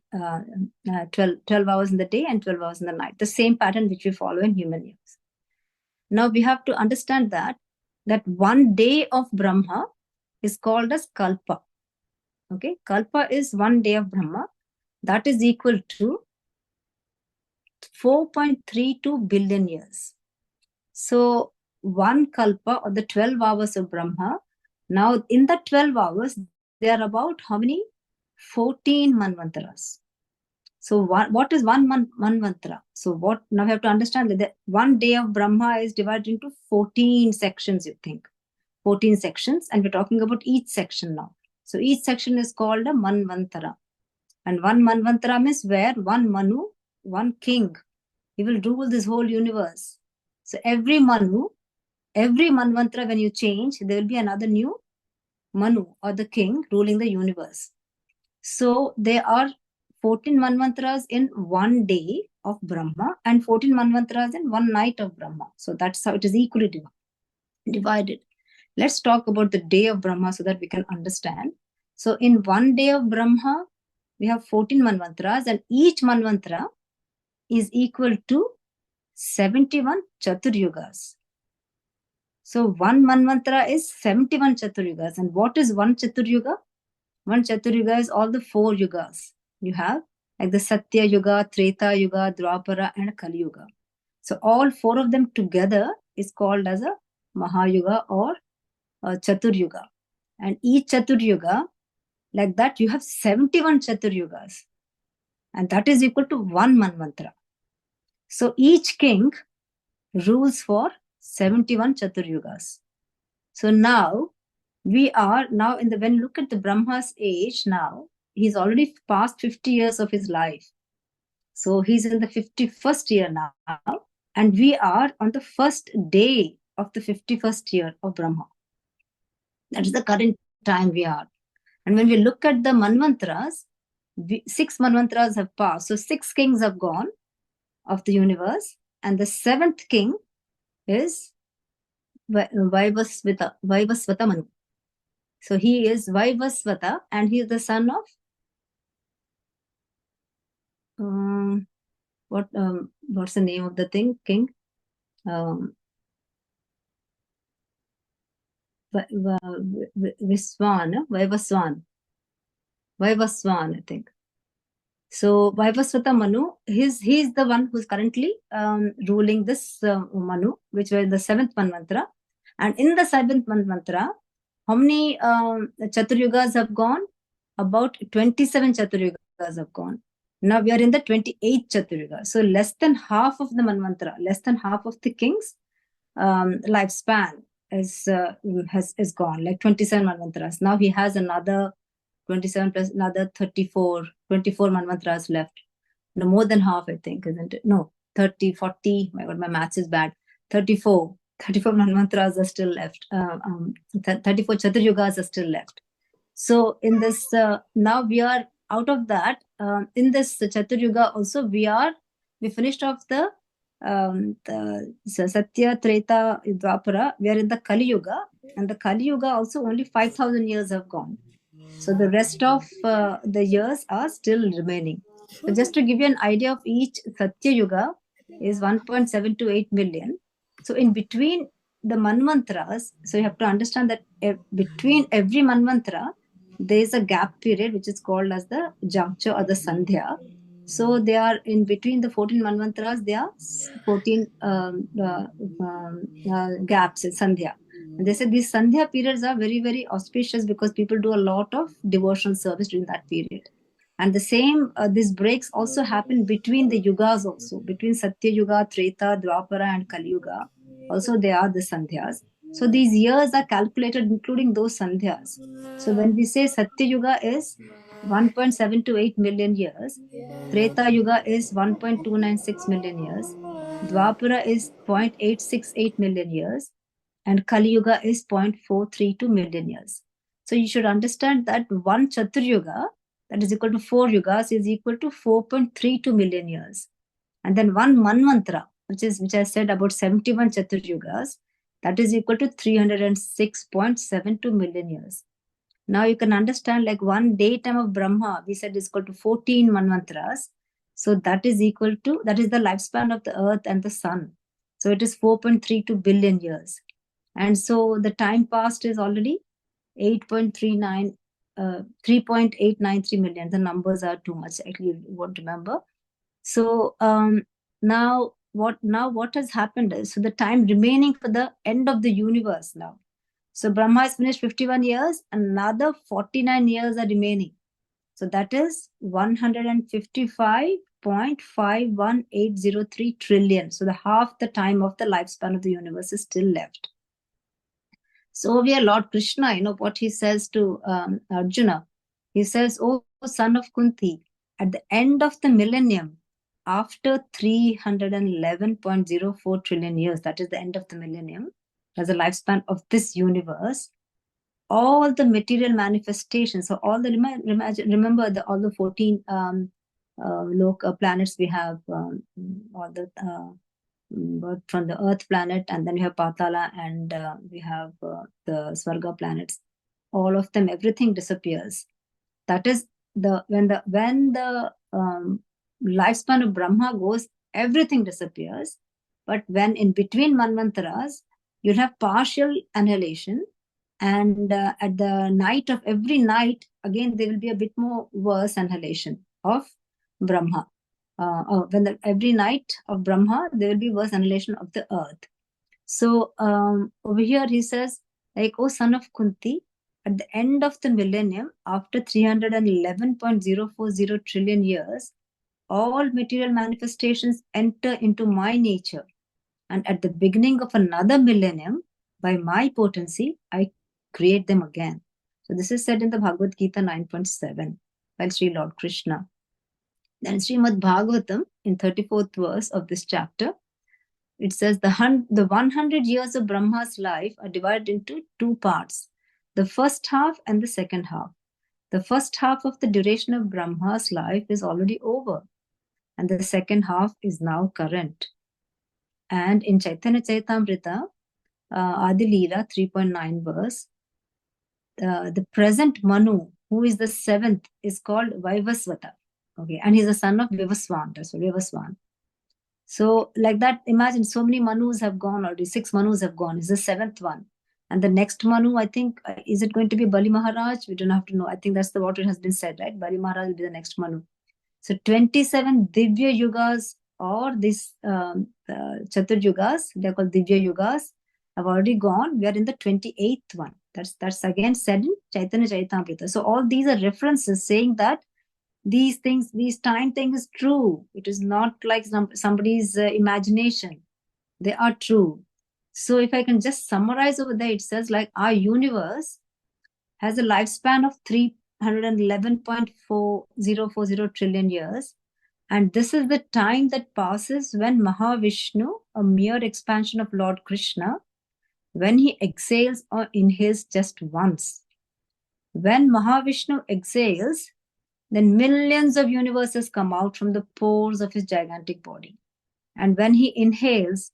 12 hours in the day and 12 hours in the night. The same pattern which we follow in human years. Now we have to understand that one day of Brahma is called as Kalpa. Okay, Kalpa is 1 day of Brahma. That is equal to 4.32 billion years. So one Kalpa, or the 12 hours of Brahma, now in the 12 hours, there are about how many? 14 Manvantaras. So what is one Manvantara? So now we have to understand that 1 day of Brahma is divided into 14 sections, you think. 14 sections, and we're talking about each section now. So each section is called a Manvantara. And one Manvantara means where one Manu, one king, he will rule this whole universe. So every Manu, every Manvantara, when you change, there will be another new Manu, or the king, ruling the universe. So there are 14 Manvantaras in 1 day of Brahma, and 14 Manvantaras in 1 night of Brahma. So that's how it is equally divided. Let's talk about the day of Brahma so that we can understand. So in 1 day of Brahma, we have 14 Manvantaras, and each Manvantara is equal to 71 Chaturyugas. So one Manvantara is 71 Chaturyugas. And what is one Chaturyuga? One Chaturyuga is all the 4 yugas. You have like the Satya Yuga, Treta Yuga, Dwapara, and Kali Yuga. So all 4 of them together is called as a Mahayuga, or Chaturyuga. And each Chaturyuga, like that, you have 71 Chaturyugas. And that is equal to 1 Manvantara. So each king rules for 71 Chaturyugas. So now, we are now when you look at the Brahma's age now, he's already past 50 years of his life. So he's in the 51st year now. And we are on the first day of the 51st year of Brahma. That is the current time we are. And when we look at the Manvantaras, 6 Manvantaras have passed. So 6 kings have gone of the universe. And the 7th king is Vaivasvata Manu. So he is Vaivasvata, and he is the son of what's the name of the king? Vaivaswan, I think. So Vaivasvata Manu, he's the one who's currently ruling this Manu, which was the 7th Manvantara. And in the 7th Manvantara, how many Chaturyugas have gone? About 27 Chaturyugas have gone. Now we are in the 28th Chaturyuga. So less than half of the Manvantara, less than half of the king's lifespan is gone, like 27 Manvantaras. Now he has another 27 plus another 24 Manvantaras left. No, more than half, I think, isn't it? No, 30, 40. My God, my maths is bad. 34 Manvantaras are still left. 34 Chaturyugas are still left. So in this, now we are out of that. In this Chaturyuga also, we finished off the Satya, Treta, Dwapara. We are in the Kali Yuga, and the Kali Yuga also only 5,000 years have gone. So the rest of the years are still remaining. So just to give you an idea of each Satya Yuga is 1.728 million. So in between the Manvantras, so you have to understand that between every Manvantara, there is a gap period which is called as the juncture or the Sandhya. So they are in between the 14 Manvantaras, there are 14 gaps in Sandhya. And they said these Sandhya periods are very, very auspicious because people do a lot of devotional service during that period. And the same, these breaks also happen between the yugas also, between Satya Yuga, Treta, Dwapara and Kali Yuga. Also, they are the Sandhyas. So these years are calculated including those Sandhyas. So when we say Satya Yuga is 1.728 million years, Treta Yuga is 1.296 million years, Dwapara is 0.868 million years, and Kali Yuga is 0.432 million years. So you should understand that one Chaturyuga, that is equal to 4 yugas, is equal to 4.32 million years. And then one Manvantara, which I said about 71 Chaturyugas, that is equal to 306.72 million years. Now you can understand, like one daytime of Brahma, we said is equal to 14 Manvantaras. So that is the lifespan of the earth and the sun. So it is 4.32 billion years. And so the time passed is already 3.893 million. The numbers are too much. Actually, you won't remember. So now what has happened is, so the time remaining for the end of the universe now. So Brahma has finished 51 years, another 49 years are remaining. So that is 155.51803 trillion. So the half the time of the lifespan of the universe is still left. So we are Lord Krishna, you know what he says to Arjuna. He says, "Oh son of Kunti, at the end of the millennium, after 311.04 trillion years, that is the end of the millennium, as the lifespan of this universe, all the material manifestations, so all the, remember all the 14 planets we have, all the from the Earth planet, and then we have Patala, and we have the Swarga planets. All of them, everything disappears. That is when the lifespan of Brahma goes, everything disappears. But when in between Manvantaras, you'll have partial annihilation, and at the night of every night, again there will be a bit more worse annihilation of Brahma. Every night of Brahma, there will be worse annihilation of the earth. So over here he says, like, "Oh son of Kunti, at the end of the millennium, after 311.040 trillion years, all material manifestations enter into my nature. And at the beginning of another millennium, by my potency, I create them again." So this is said in the Bhagavad Gita 9.7 by Sri Lord Krishna. Then Srimad Bhagavatam, in 34th verse of this chapter, it says the 100 years of Brahma's life are divided into two parts, the first half and the second half. The first half of the duration of Brahma's life is already over, and the second half is now current. And in Chaitanya Charitamrita, Adi Leela 3.9 verse, the present Manu, who is the seventh, is called Vaivasvata. Okay, and he's the son of Vivaswan. That's Vivaswan. So, like that, imagine so many Manus have gone already. 6 Manus have gone. He's the 7th one. And the next Manu, I think, is it going to be Bali Maharaj? We don't have to know. I think that's what it has been said, right? Bali Maharaj will be the next Manu. So 27 Divya Yugas, or this Chatur Yugas, they're called Divya Yugas, have already gone. We are in the 28th one. That's again said in Chaitanya Charitamrita. So all these are references saying that these things, these time things is true. It is not like somebody's imagination. They are true. So if I can just summarize over there, it says like our universe has a lifespan of 311.4040 trillion years. And this is the time that passes when Mahavishnu, a mere expansion of Lord Krishna, when he exhales or inhales just once. When Mahavishnu exhales, then millions of universes come out from the pores of his gigantic body. And when he inhales,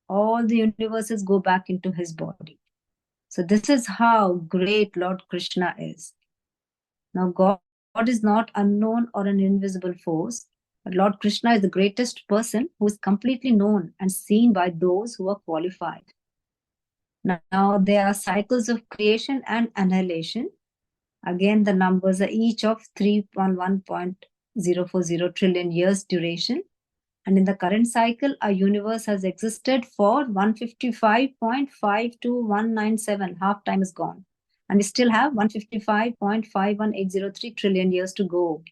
all the universes go back into his body. So this is how great Lord Krishna is. Now, God is not unknown or an invisible force, but Lord Krishna is the greatest person who is completely known and seen by those who are qualified. Now, there are cycles of creation and annihilation. Again, the numbers are each of 311.040 trillion years duration. And in the current cycle, our universe has existed for 155.52197. Half time is gone. And we still have 155.51803 trillion years to go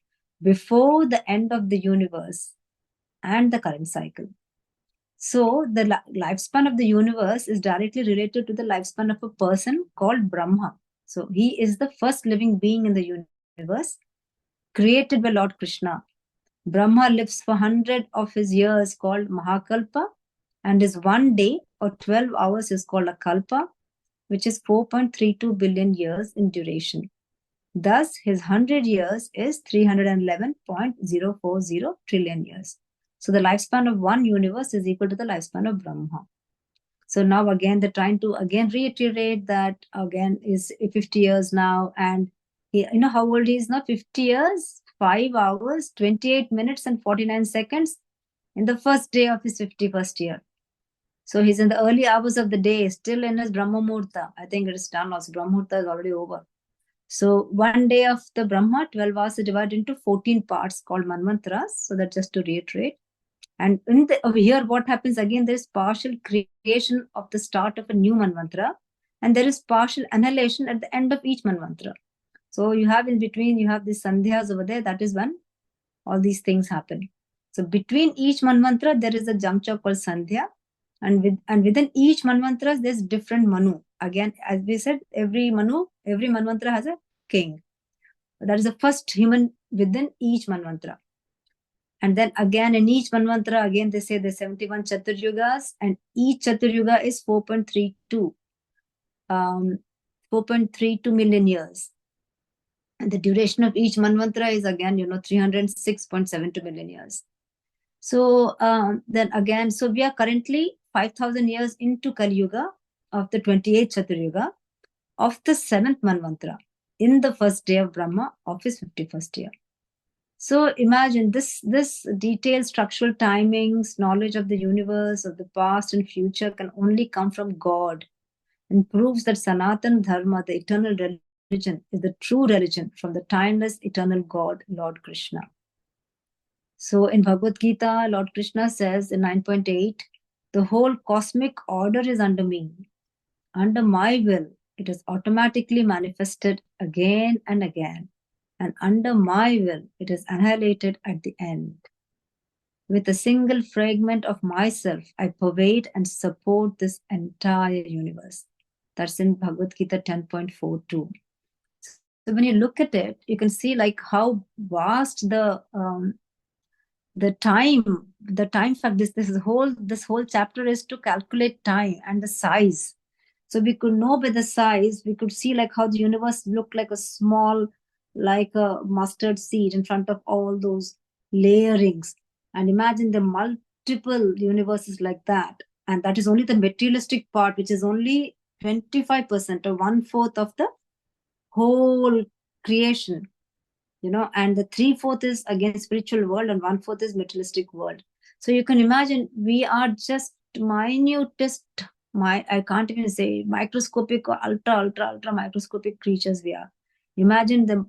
before the end of the universe and the current cycle. So the lifespan of the universe is directly related to the lifespan of a person called Brahma. So he is the first living being in the universe, created by Lord Krishna. Brahma lives for 100 of his years called Mahakalpa, and his 1 day or 12 hours is called a Kalpa, which is 4.32 billion years in duration. Thus, his 100 years is 311.040 trillion years. So the lifespan of one universe is equal to the lifespan of Brahma. So now again, they're trying to again reiterate that again is 50 years now. And he, you know how old he is now? 50 years, 5 hours, 28 minutes and 49 seconds in the first day of his 51st year. So he's in the early hours of the day, still in his Brahma Murta. I think it is done also. Brahma Murta is already over. So 1 day of the Brahma, 12 hours is divided into 14 parts called Manvantras. So that's just to reiterate. And in the, over here, what happens again, there is partial creation of the start of a new Manvantara, and there is partial annihilation at the end of each Manvantara. So you have in between, you have these Sandhyas over there. That is when all these things happen. So between each Manvantara, there is a juncture called Sandhya. And within each Manvantara, there's different Manu. Again, as we said, every Manvantara has a king. That is the first human within each Manvantara. And then again, in each Manvantara, again, they say there's 71 Chatur Yugas, and each Chatur Yuga is 4.32 million years. And the duration of each Manvantara is again, 306.72 million years. So then again, so we are currently 5,000 years into Kali Yuga of the 28th Chatur Yuga of the 7th Manvantara in the first day of Brahma of his 51st year. So imagine this detailed structural timings, knowledge of the universe, of the past and future can only come from God, and proves that Sanatana Dharma, the eternal religion, is the true religion from the timeless eternal God, Lord Krishna. So in Bhagavad Gita, Lord Krishna says in 9.8, the whole cosmic order is under me. Under my will, it is automatically manifested again and again. And under my will, it is annihilated at the end. With a single fragment of myself, I pervade and support this entire universe. That's in Bhagavad Gita 10.42. So when you look at it, you can see like how vast the time fact. This whole chapter is to calculate time and the size. So we could know by the size, we could see like how the universe looked like a small, like a mustard seed in front of all those layerings. And imagine the multiple universes like that. And that is only the materialistic part, which is only 25% or 1/4 of the whole creation, and the 3/4 is against spiritual world and 1/4 is materialistic world. So you can imagine we are just minutest, I can't even say microscopic or ultra microscopic creatures we are. Imagine the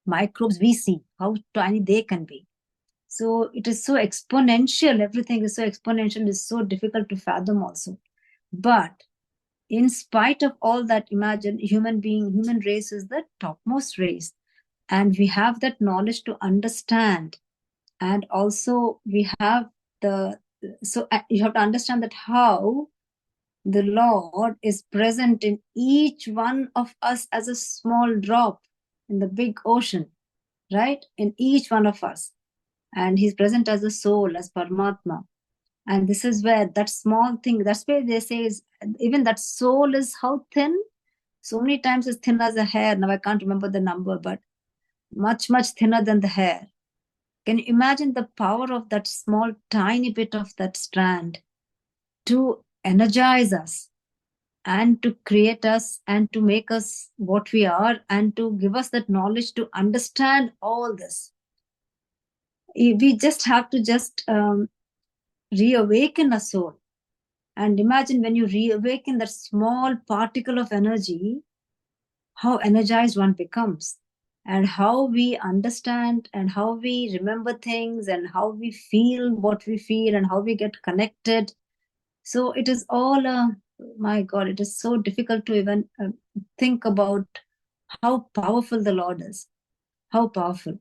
microbes we see, how tiny they can be. So it is so exponential. Everything is so exponential. It's so difficult to fathom also. But in spite of all that, imagine human race is the topmost race. And we have that knowledge to understand. And also we have you have to understand that how the Lord is present in each one of us as a small drop in the big ocean, right? In each one of us. And he's present as a soul, as Paramatma. And this is where that small thing, that's where they say is, even that soul is how thin? So many times it's thin as a hair. Now I can't remember the number, but much, much thinner than the hair. Can you imagine the power of that small, tiny bit of that strand to energize us and to create us and to make us what we are and to give us that knowledge to understand all this? We just have to reawaken a soul. And imagine when you reawaken that small particle of energy, how energized one becomes, and how we understand and how we remember things and how we feel what we feel and how we get connected. So it is all, my God, it is so difficult to even think about how powerful the Lord is, how powerful.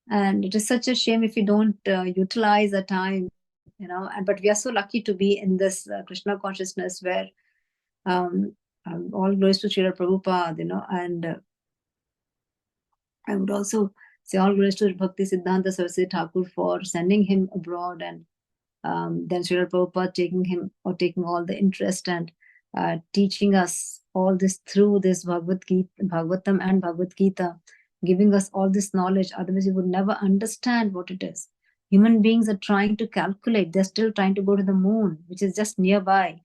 And it is such a shame if we don't utilize the time, but we are so lucky to be in this Krishna consciousness where all glories to Srila Prabhupada, and I would also say all glories to Bhakti Siddhanta Saraswati Thakur for sending him abroad, and then Srila Prabhupada taking all the interest and teaching us all this through this Bhagavatam and Bhagavad Gita, giving us all this knowledge. Otherwise, you would never understand what it is. Human beings are trying to calculate. They're still trying to go to the moon, which is just nearby.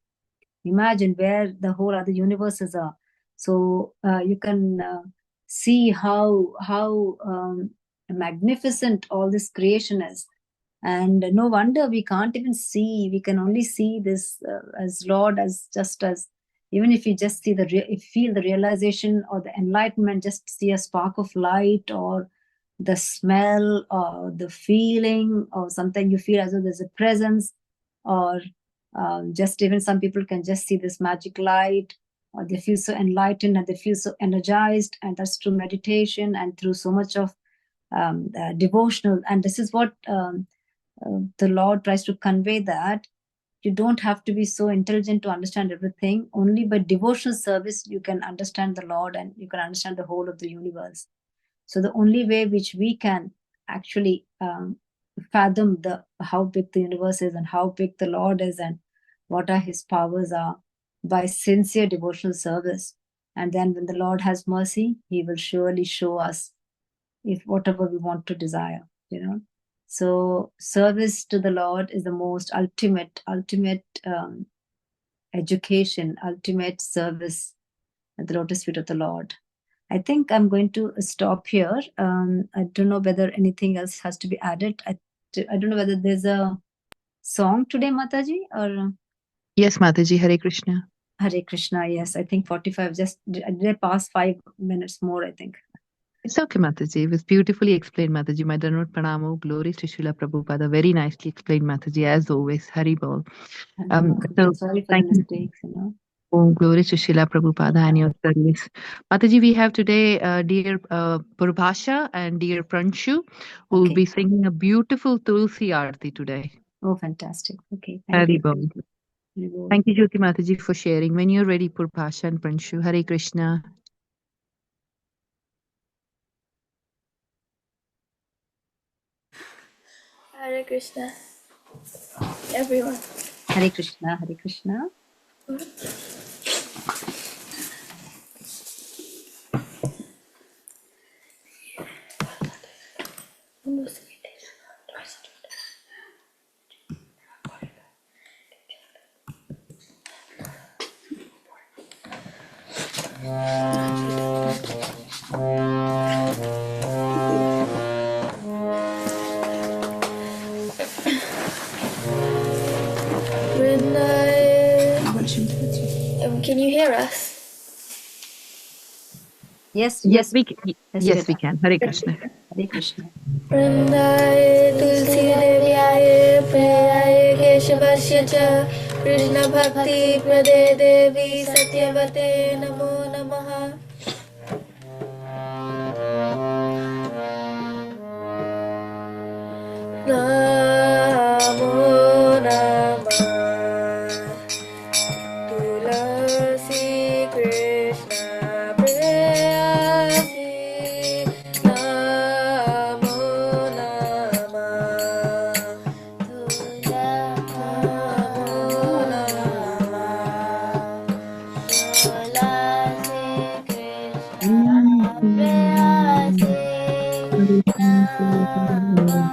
Imagine where the whole other universes are. So you can see how magnificent all this creation is. And no wonder we can't even see. We can only see this as Lord, as just as, even if you just see feel the realization or the enlightenment, just see a spark of light or the smell or the feeling or something, you feel as though there's a presence, or just even some people can just see this magic light, or they feel so enlightened and they feel so energized, and that's through meditation and through so much of devotional. And this is what the Lord tries to convey, that you don't have to be so intelligent to understand everything. Only by devotional service you can understand the Lord and you can understand the whole of the universe. So the only way which we can actually fathom how big the universe is and how big the Lord is and what are his powers are, by sincere devotional service. And then when the Lord has mercy, he will surely show us if whatever we want to desire, So service to the Lord is the most ultimate education, ultimate service at the lotus feet of the Lord. I think I'm going to stop here. I don't know whether anything else has to be added. I don't know whether there's a song today, Mataji, or... Yes, Mataji, Hare Krishna. Hare Krishna, yes. I think 45, did I pass 5 minutes more, I think. It's okay, Mataji. It was beautifully explained, Mataji. My Danot Pranamo, glories to Srila Prabhupada. Very nicely explained, Mataji, as always. Hari Bol. Sorry for the mistakes, Oh, glory to Srila Prabhupada and your service. Mataji, we have today dear Purabhasha and dear Pranshu, who will be singing a beautiful Tulsi Aarti today. Oh, fantastic. Okay, thank you. Thank you, Jyoti Mataji, for sharing. When you're ready, Purabhasha and Pranshu. Hare Krishna. Hare Krishna, everyone. Hare Krishna, Hare Krishna. Can you hear us? Yes, Yes, we yes, we can. Hare Krishna. Hare Krishna. Vrindaye tulsi devyaye preyaye keshavasya cha Krishna bhakti prade devi satyavate namo namaha. Namo namah Tulasi Krishna prayasi Namo namah Namo namah Tulasi Krishna prayasi Namo namah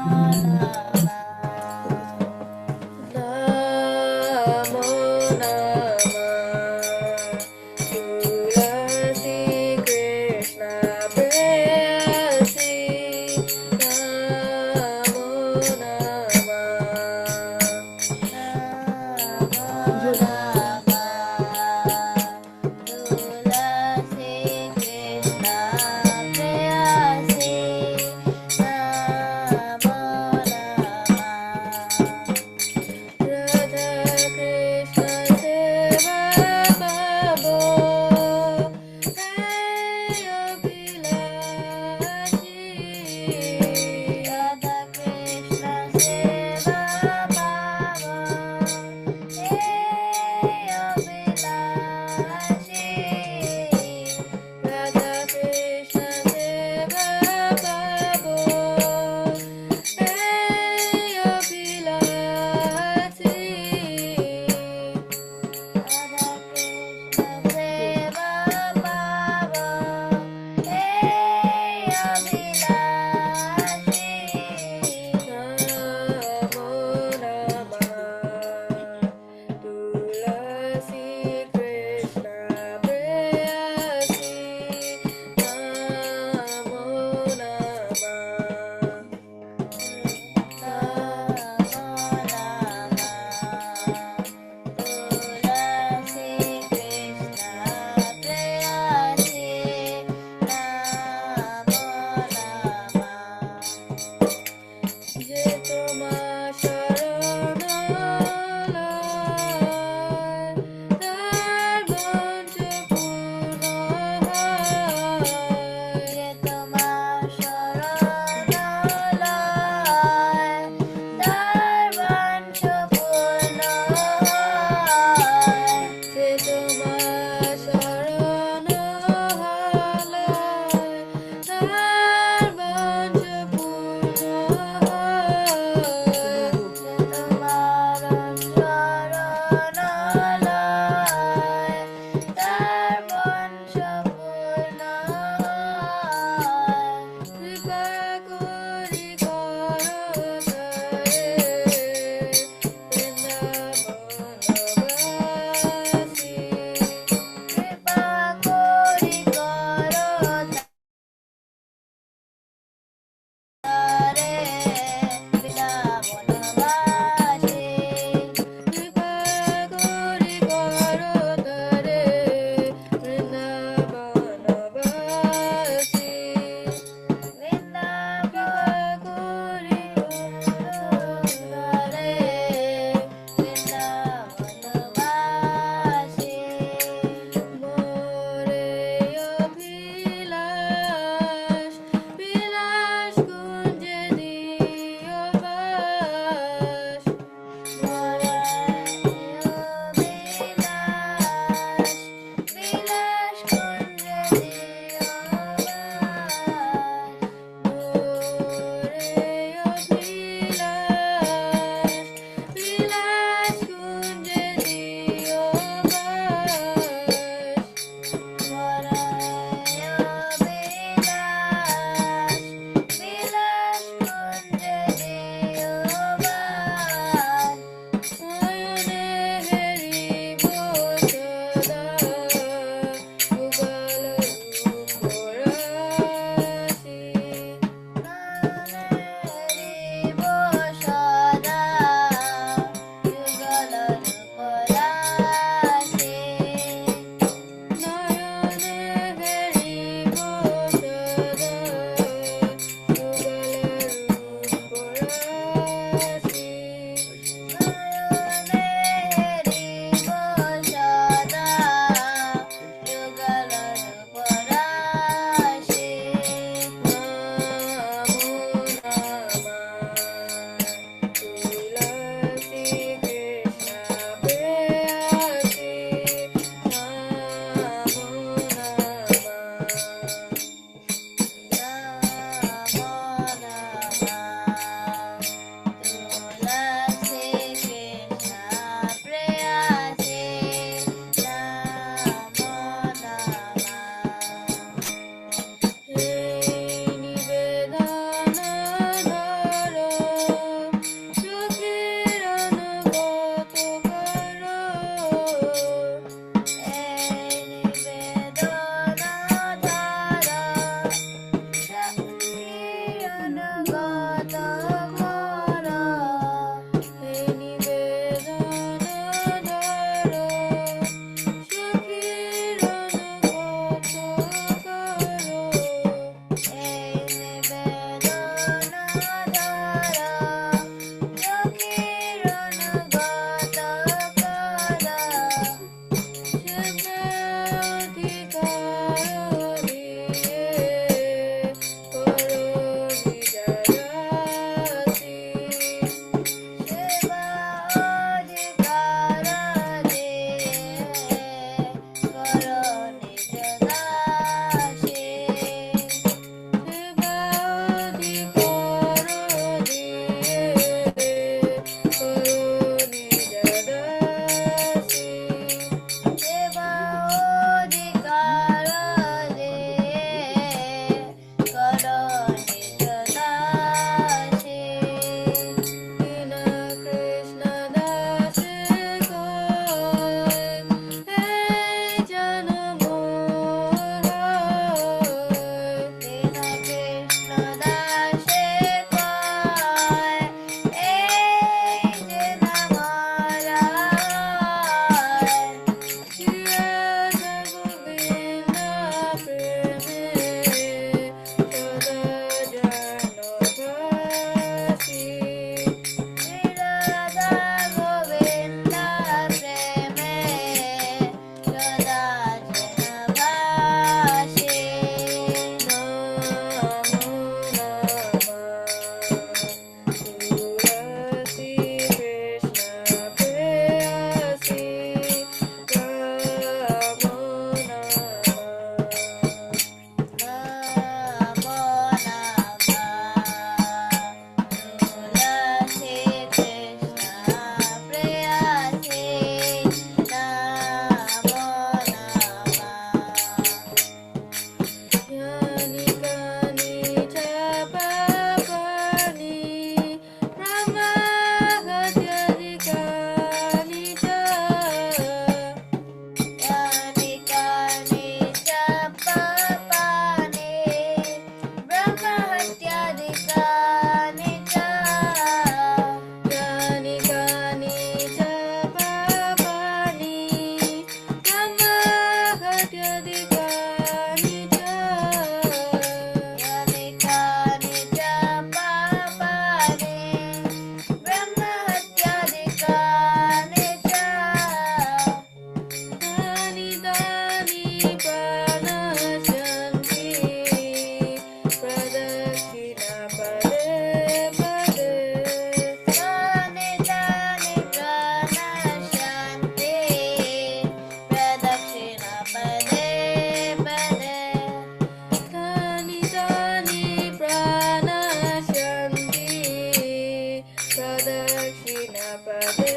पदे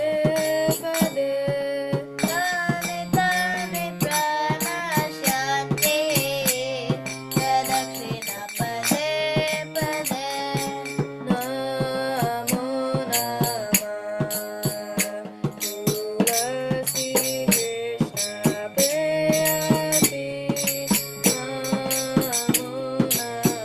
पदे तानि तानि प्रणश्यन्ति प्रदक्षिण पदे पदे नमो नमः तुलसी कृष्ण प्रेयसी नमो नमः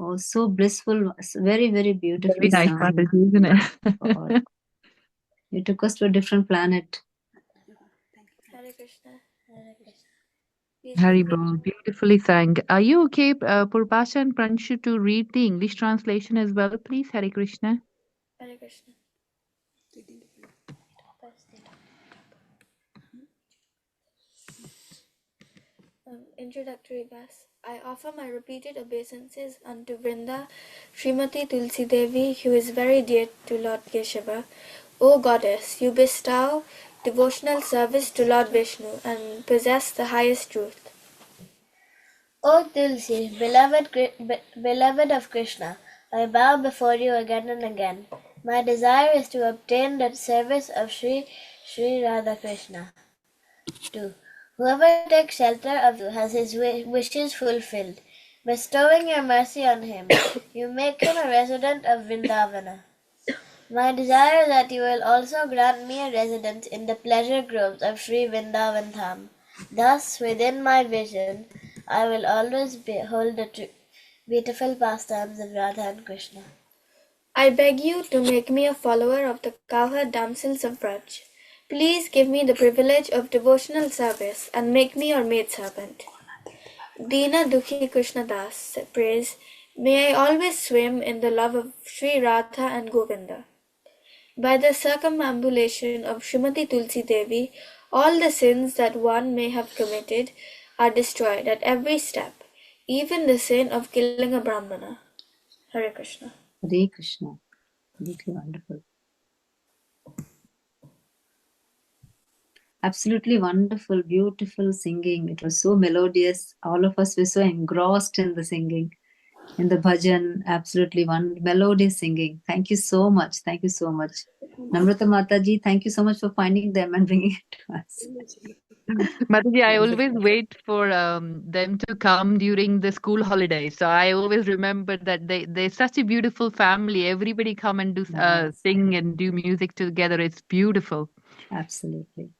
Oh, so blissful. Very, very beautiful Very nice, sound. Mataji, isn't it? God. You took us to a different planet. Hare Krishna. Hare Krishna. Please Haribol, beautifully sang. Are you okay, Purpasha and Pranshu, to read the English translation as well, please? Hare Krishna. Hare Krishna. Introductory verse. I offer my repeated obeisances unto Vrinda, Srimati Tulsi Devi, who is very dear to Lord Keshava. O Goddess, you bestow devotional service to Lord Vishnu and possess the highest truth. O Tulsi, beloved of Krishna, I bow before you again and again. My desire is to obtain the service of Sri Radha Krishna. 2. Whoever takes shelter of you has his wishes fulfilled. Bestowing your mercy on him, you make him a resident of Vrindavana. My desire is that you will also grant me a residence in the pleasure groves of Sri Vrindavan Dham. Thus, within my vision, I will always behold the beautiful pastimes of Radha and Krishna. I beg you to make me a follower of the cowherd damsels of Braj. Please give me the privilege of devotional service and make me your maidservant. Dina Dukhi Krishna Das prays, may I always swim in the love of Sri Radha and Govinda. By the circumambulation of Srimati Tulsi Devi, all the sins that one may have committed are destroyed at every step, even the sin of killing a Brahmana. Hare Krishna. Hare Krishna. Absolutely wonderful. Absolutely wonderful, beautiful singing. It was so melodious. All of us were so engrossed in the singing, in the bhajan. Absolutely melodious singing. Thank you so much. Thank you so much. Namrata Mataji, thank you so much for finding them and bringing it to us. Mataji, I always wait for them to come during the school holidays. So I always remember that they're such a beautiful family. Everybody come and do sing and do music together. It's beautiful. Absolutely.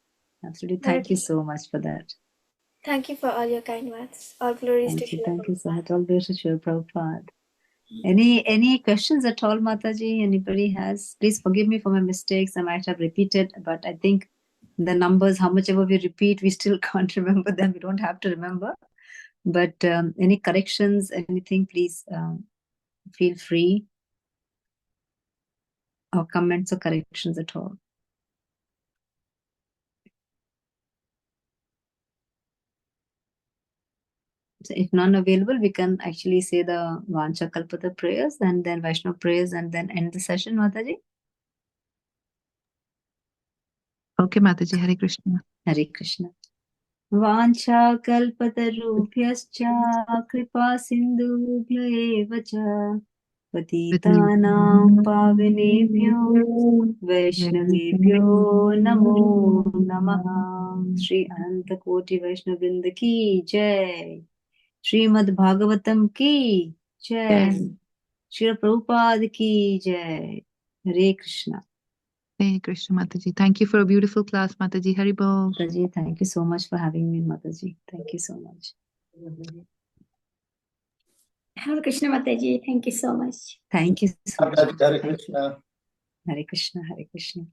Absolutely. Thank you so much for that. Thank you for all your kind words. All glories to Srila Thank you so Prabhupada. much. All glories to Srila Prabhupada. Any questions at all, Mataji? Anybody has? Please forgive me for my mistakes. I might have repeated, but I think the numbers, how much ever we repeat, we still can't remember them. We don't have to remember. But any corrections, anything, please feel free. Or comments or corrections at all. So if none available, we can actually say the Vancha Kalpata prayers and then Vaishnava prayers and then end the session, Mataji. Okay, Mataji. Hare Krishna. Hare Krishna. Vancha kalpatarubhyascha kripa sindhubhya eva cha patitanam pavinebhyo vaishnavebhyo namo namaha. Shri Ananta Koti Vaishnavrinda ki jai. Srimad Bhagavatam ki jai. Srila Prabhupada ki jai. Hare Krishna. Hare Krishna, Mataji. Thank you for a beautiful class, Mataji. Haribol. Mataji, thank you so much for having me, Mataji. Thank you so much. Hare Krishna Mataji, thank you so much. Thank you so much. Hare Krishna. Hare Krishna, Hare Krishna.